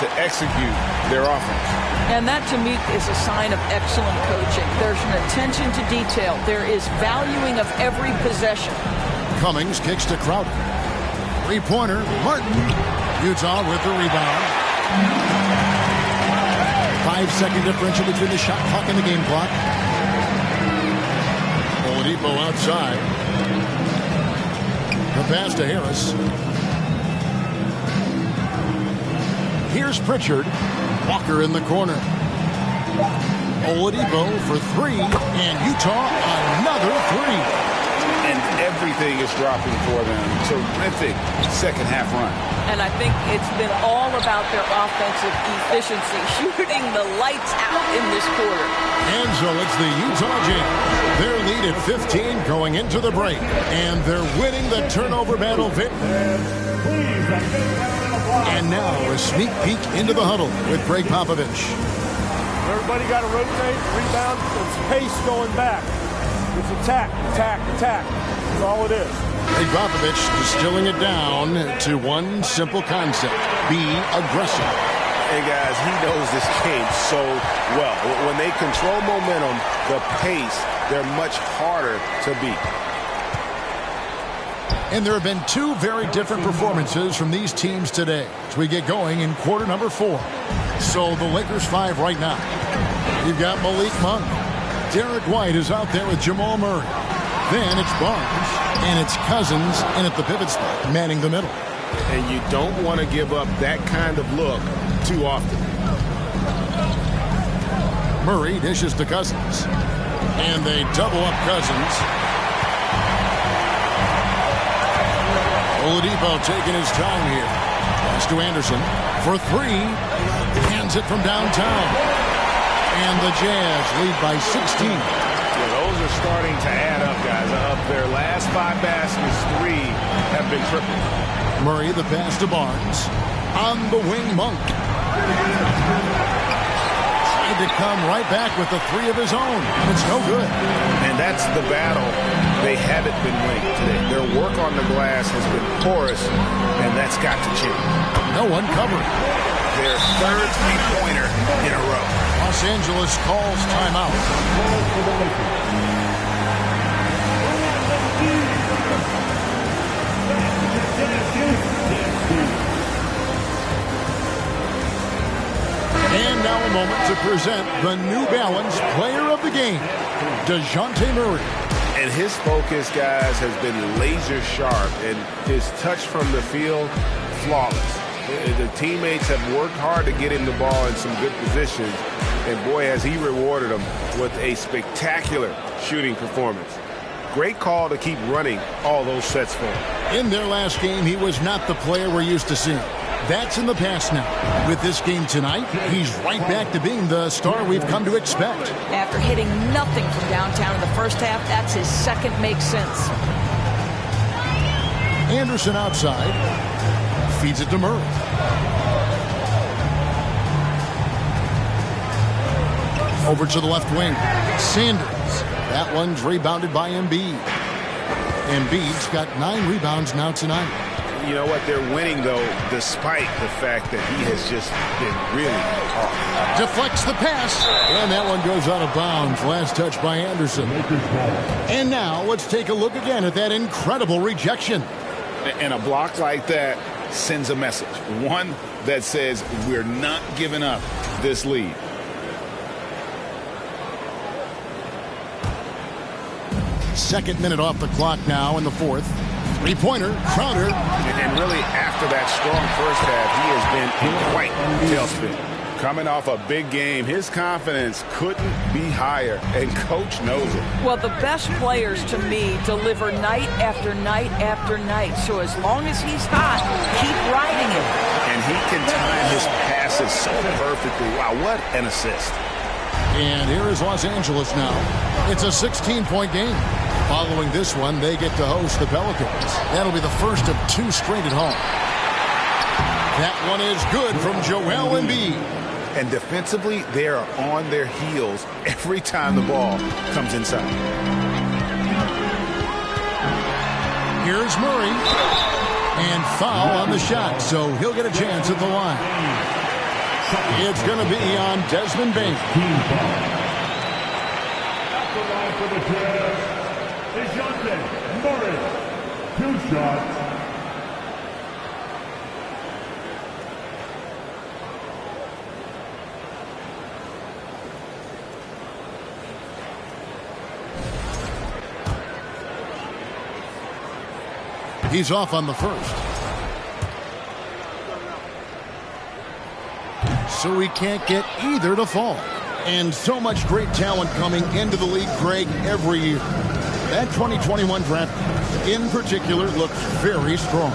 to execute their offense. And that, to me, is a sign of excellent coaching. There's an attention to detail. There is valuing of every possession. Cummings kicks to Crowder. 3-pointer, Martin. Utah with the rebound. 5-second differential between the shot clock and the game clock. Oladipo outside. The pass to Harris. Here's Pritchard. Walker in the corner. Oladipo for 3, and Utah another 3. And everything is dropping for them. Terrific second half run. And I think it's been all about their offensive efficiency, shooting the lights out in this quarter. And so it's the Utah Jazz. Their lead at 15 going into the break. And they're winning the turnover battle. And now a sneak peek into the huddle with Greg Popovich. Everybody got to rotate, rebound, it's pace going back. It's attack, attack, attack. That's all it is. Hey, Popovich distilling it down to one simple concept: be aggressive. Hey, guys, he knows this game so well. When they control momentum, the pace, they're much harder to beat. And there have been two very different performances from these teams today as we get going in quarter number 4. So the Lakers 5 right now. You've got Malik Monk. Derek White is out there with Jamal Murray. Then it's Barnes, and it's Cousins in at the pivot spot, manning the middle. And you don't want to give up that kind of look too often. Murray dishes to Cousins. And they double up Cousins. Oladipo taking his time here. Pass to Anderson for 3. Hands it from downtown. And the Jazz lead by 16. Yeah, those are starting to add up, guys. Up their last 5 baskets, 3 have been triple. Murray, the pass to Barnes. On the wing, Monk. Tried to come right back with the 3 of his own. It's no good. And that's the battle they haven't been winning today. Their work on the glass has been porous, and that's got to change. No one covering. Their third three-pointer in a row. Los Angeles calls timeout. And now a moment to present the New Balance Player of the Game, DeJounte Murray. And his focus, guys, has been laser sharp, and his touch from the field, flawless. The teammates have worked hard to get him the ball in some good positions, and boy, has he rewarded them with a spectacular shooting performance. Great call to keep running all those sets for him. In their last game, he was not the player we're used to seeing. That's in the past now. With this game tonight, he's right back to being the star we've come to expect. After hitting nothing from downtown in the first half, that's his second make sense. Anderson outside. Feeds it to Murray. Over to the left wing. Sanders. That one's rebounded by Embiid. Embiid's got 9 rebounds now tonight. You know what? They're winning, though, despite the fact that he has just been really hard. Deflects the pass. And that one goes out of bounds. Last touch by Anderson. And now let's take a look again at that incredible rejection. And a block like that sends a message. One that says we're not giving up this lead. Second minute off the clock now in the 4th. 3-pointer, Crowder. And really, after that strong first half, he has been in quite tailspin. Coming off a big game, his confidence couldn't be higher, and Coach knows it. Well, the best players, to me, deliver night after night after night. So as long as he's hot, keep riding him. And he can time his passes so perfectly. Wow, what an assist. And here is Los Angeles now. It's a 16-point game. Following this one, they get to host the Pelicans. That'll be the first of 2 straight at home. That one is good from Joel Embiid. And defensively, they are on their heels every time the ball comes inside. Here's Murray. And foul on the shot, so he'll get a chance at the line. It's going to be on Desmond Bain. At the line for the Jazz, DeJounte Murray. 2 shots. He's off on the first. So he can't get either to fall. And so much great talent coming into the league, Greg, every year. That 2021 draft, in particular, looks very strong.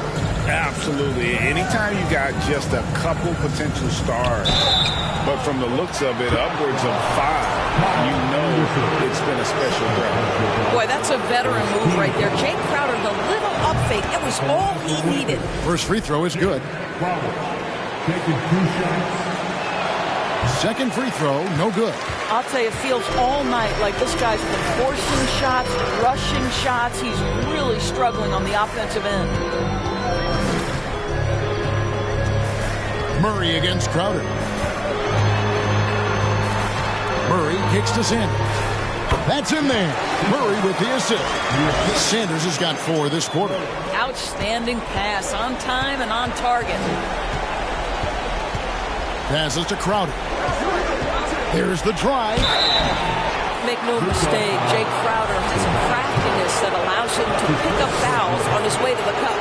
Absolutely. Anytime you got just a couple potential stars, but from the looks of it, upwards of 5, you know it's been a special draft. Boy, that's a veteran move right there. Jay Crowder, the little up fake, it was all he needed. First free throw is good. Crowder taking 2 shots. Second free throw, no good. I'll tell you, it feels all night like this guy's been forcing shots, rushing shots. He's really really struggling on the offensive end. Murray against Crowder. Murray kicks to Sanders. That's in there. Murray with the assist. Sanders has got 4 this quarter. Outstanding pass, on time and on target. Passes to Crowder. There's the drive. Make no mistake, Jake Crowder has a craftiness that allows him to pick up fouls on his way to the cup.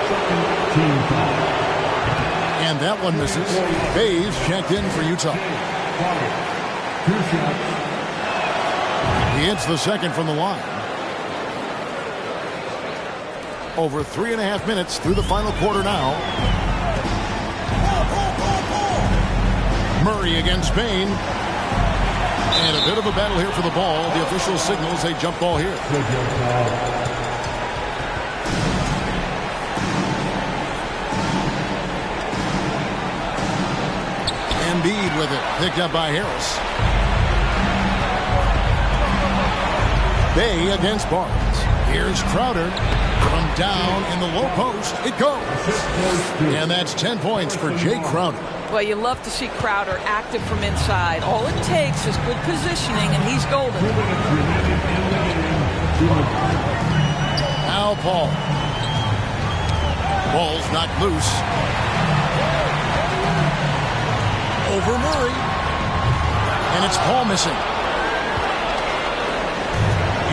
And that one misses. Bays checked in for Utah. He hits the second from the line. Over 3.5 minutes through the final quarter now. Murray against Payne. And a bit of a battle here for the ball. The official signals a jump ball here. Embiid with it. Picked up by Harris. Bay against Barnes. Here's Crowder. From down in the low post. It goes. And that's 10 points for Jake Crowder. Well, you love to see Crowder active from inside. All it takes is good positioning, and he's golden. Now Paul. Ball's knocked loose. Over Murray. And it's Paul missing.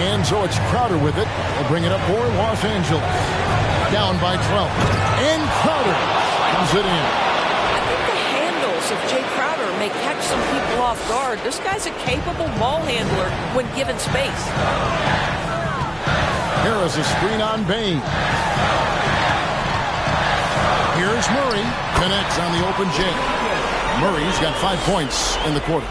And so it's Crowder with it. They'll bring it up for Los Angeles. Down by 12. And Crowder comes it in. If Jay Crowder may catch some people off guard, this guy's a capable ball handler when given space. Harris a screen on Bain. Here's Murray. Connects on the open J. Murray's got 5 points in the quarter.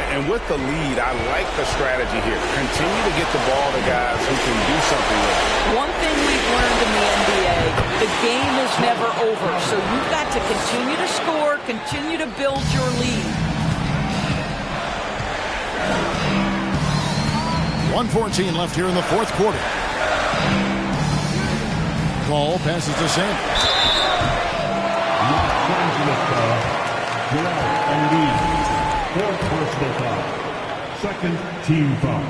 And with the lead, I like the strategy here. Continue to get the ball to guys who can do something with it. One thing we've learned in the NBA, the game is never over. So you've got to continue to score, continue to build your lead. 1:14 left here in the fourth quarter. Ball passes to Sanders. Second team foul.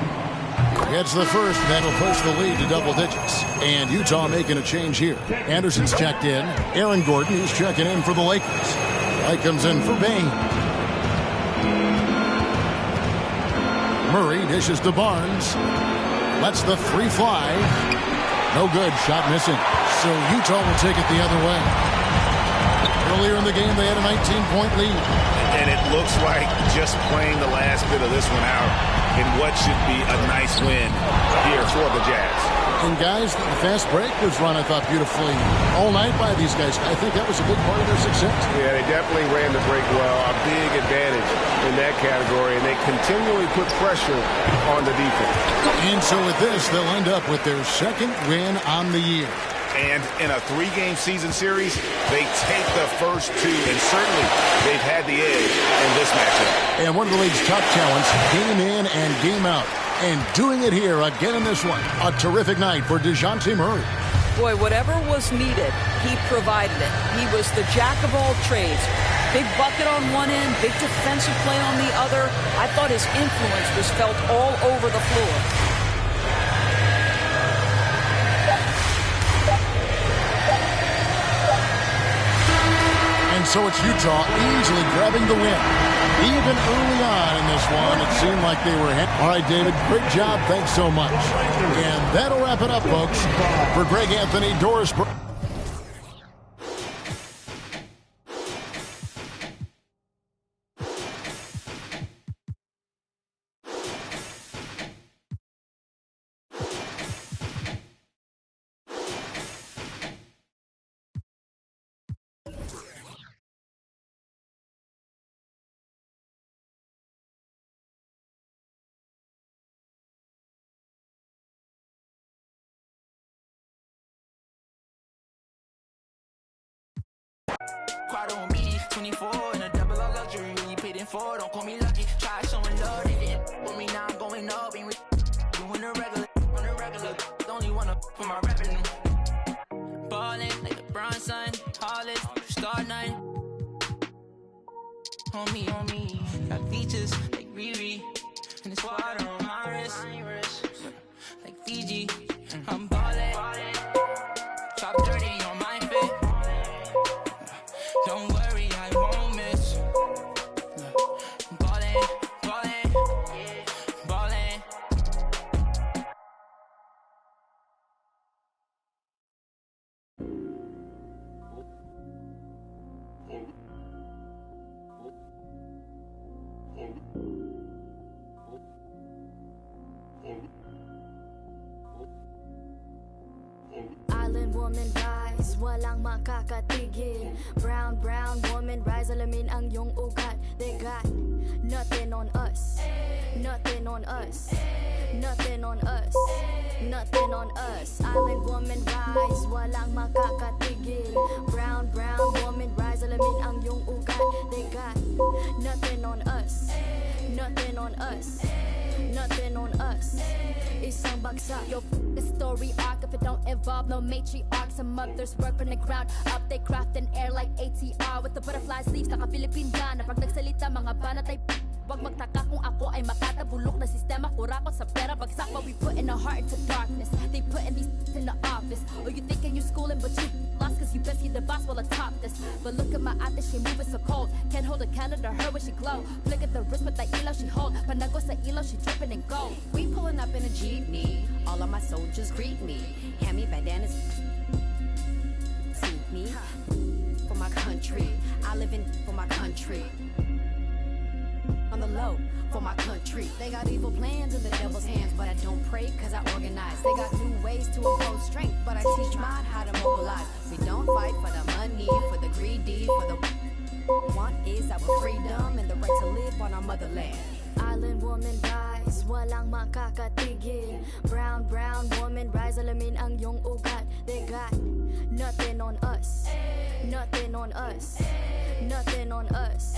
Gets the first. That'll push the lead to double digits. And Utah making a change here. Anderson's checked in. Aaron Gordon, who's checking in for the Lakers. White comes in for Bain. Murray dishes to Barnes. Lets the 3 fly. No good. Shot missing. So Utah will take it the other way. Earlier in the game, they had a 19-point lead. And it looks like just playing the last bit of this one out in what should be a nice win here for the Jazz. And guys, the fast break was run, I thought, beautifully all night by these guys. I think that was a big part of their success. Yeah, they definitely ran the break well. A big advantage in that category, and they continually put pressure on the defense. And so with this, they'll end up with their second win on the year. And in a 3-game season series, they take the first 2, and certainly they've had the edge in this matchup. And one of the league's top talents, game in and game out. And doing it here again in this one. A terrific night for DeJounte Murray. Boy, whatever was needed, he provided it. He was the jack of all trades. Big bucket on one end, big defensive play on the other. I thought his influence was felt all over the floor. And so it's Utah easily grabbing the win. Even early on in this one, it seemed like they were hit. All right, David, great job. Thanks so much. And that'll wrap it up, folks. For Greg Anthony, Doris... Quad on me, 24 in a double of luxury. Really paid in for, don't call me lucky. Try showing love, they didn't with me, now I'm going up. Ain't doing the regular, on the regular. Only wanna put my revenue. On me. Got features like Riri, and it's water on my wrist, like Fiji. I'm ballin', chop dirty on my fit. Don't worry, I won't miss. Ballin'. Island woman rise, walang makakatigil. Brown woman rise, alamin ang iyong ugat. They got nothing on us, nothing on us, nothing on us, nothing on us. Island woman rise, walang makakatigil. Brown woman rise, alamin ang iyong ugat. They got nothing on us, nothing on us, nothing on us. Isang bagsak. Yo, the story arc if it don't involve no matriarch. Some mothers work from the ground up, they craft in air like ATR with the butterfly sleeves. Kaka-Philippine na pag nagsalita mga banat ay wag magtaka kung ako ay makatabulok na sistema. Kurakot sa pera bagsak, but we put in our heart into darkness. They put in these in the office. Or you thinking you schooling but you lost cause you best the boss while atop this. But look at my ate, she moving so cold. Can't hold a candle to her when she glow. Flick at the wrist with that ilaw she hold. Panago sa ilaw, she dripping in gold. We pulling up in a jeepney. All of my soldiers greet me. Hand me bandanas. See me for my country. I live in for my country. On the low for my country. They got evil plans in the devil's hands, but I don't pray cause I organize. They got new ways to impose strength, but I teach mine how to mobilize. We don't fight for the money, for the greedy, for the want is our freedom and the right to live on our motherland. Island woman rise, walang makakatigil. Brown woman rise, alamin ang iyong ugat. They got nothing on us, nothing on us, nothing on us,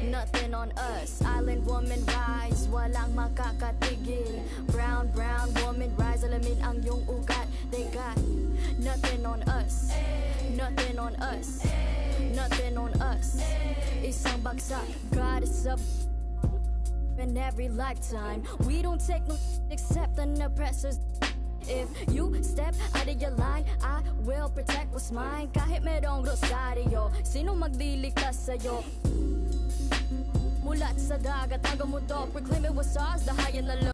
nothing on us. Island woman rise, walang makakatigil. Brown woman rise, alamin ang iyong ugat. They got nothing on us, nothing on us, nothing on us. Isang bagsak, God is up in every lifetime. We don't take no except an oppressor's. If you step out of your line, I will protect what's mine. Kahit merong rosaryo, sino magdiligtas sa'yo? Mulat sa dagat hanggang mundo, proclaim it was ours, the high and the low.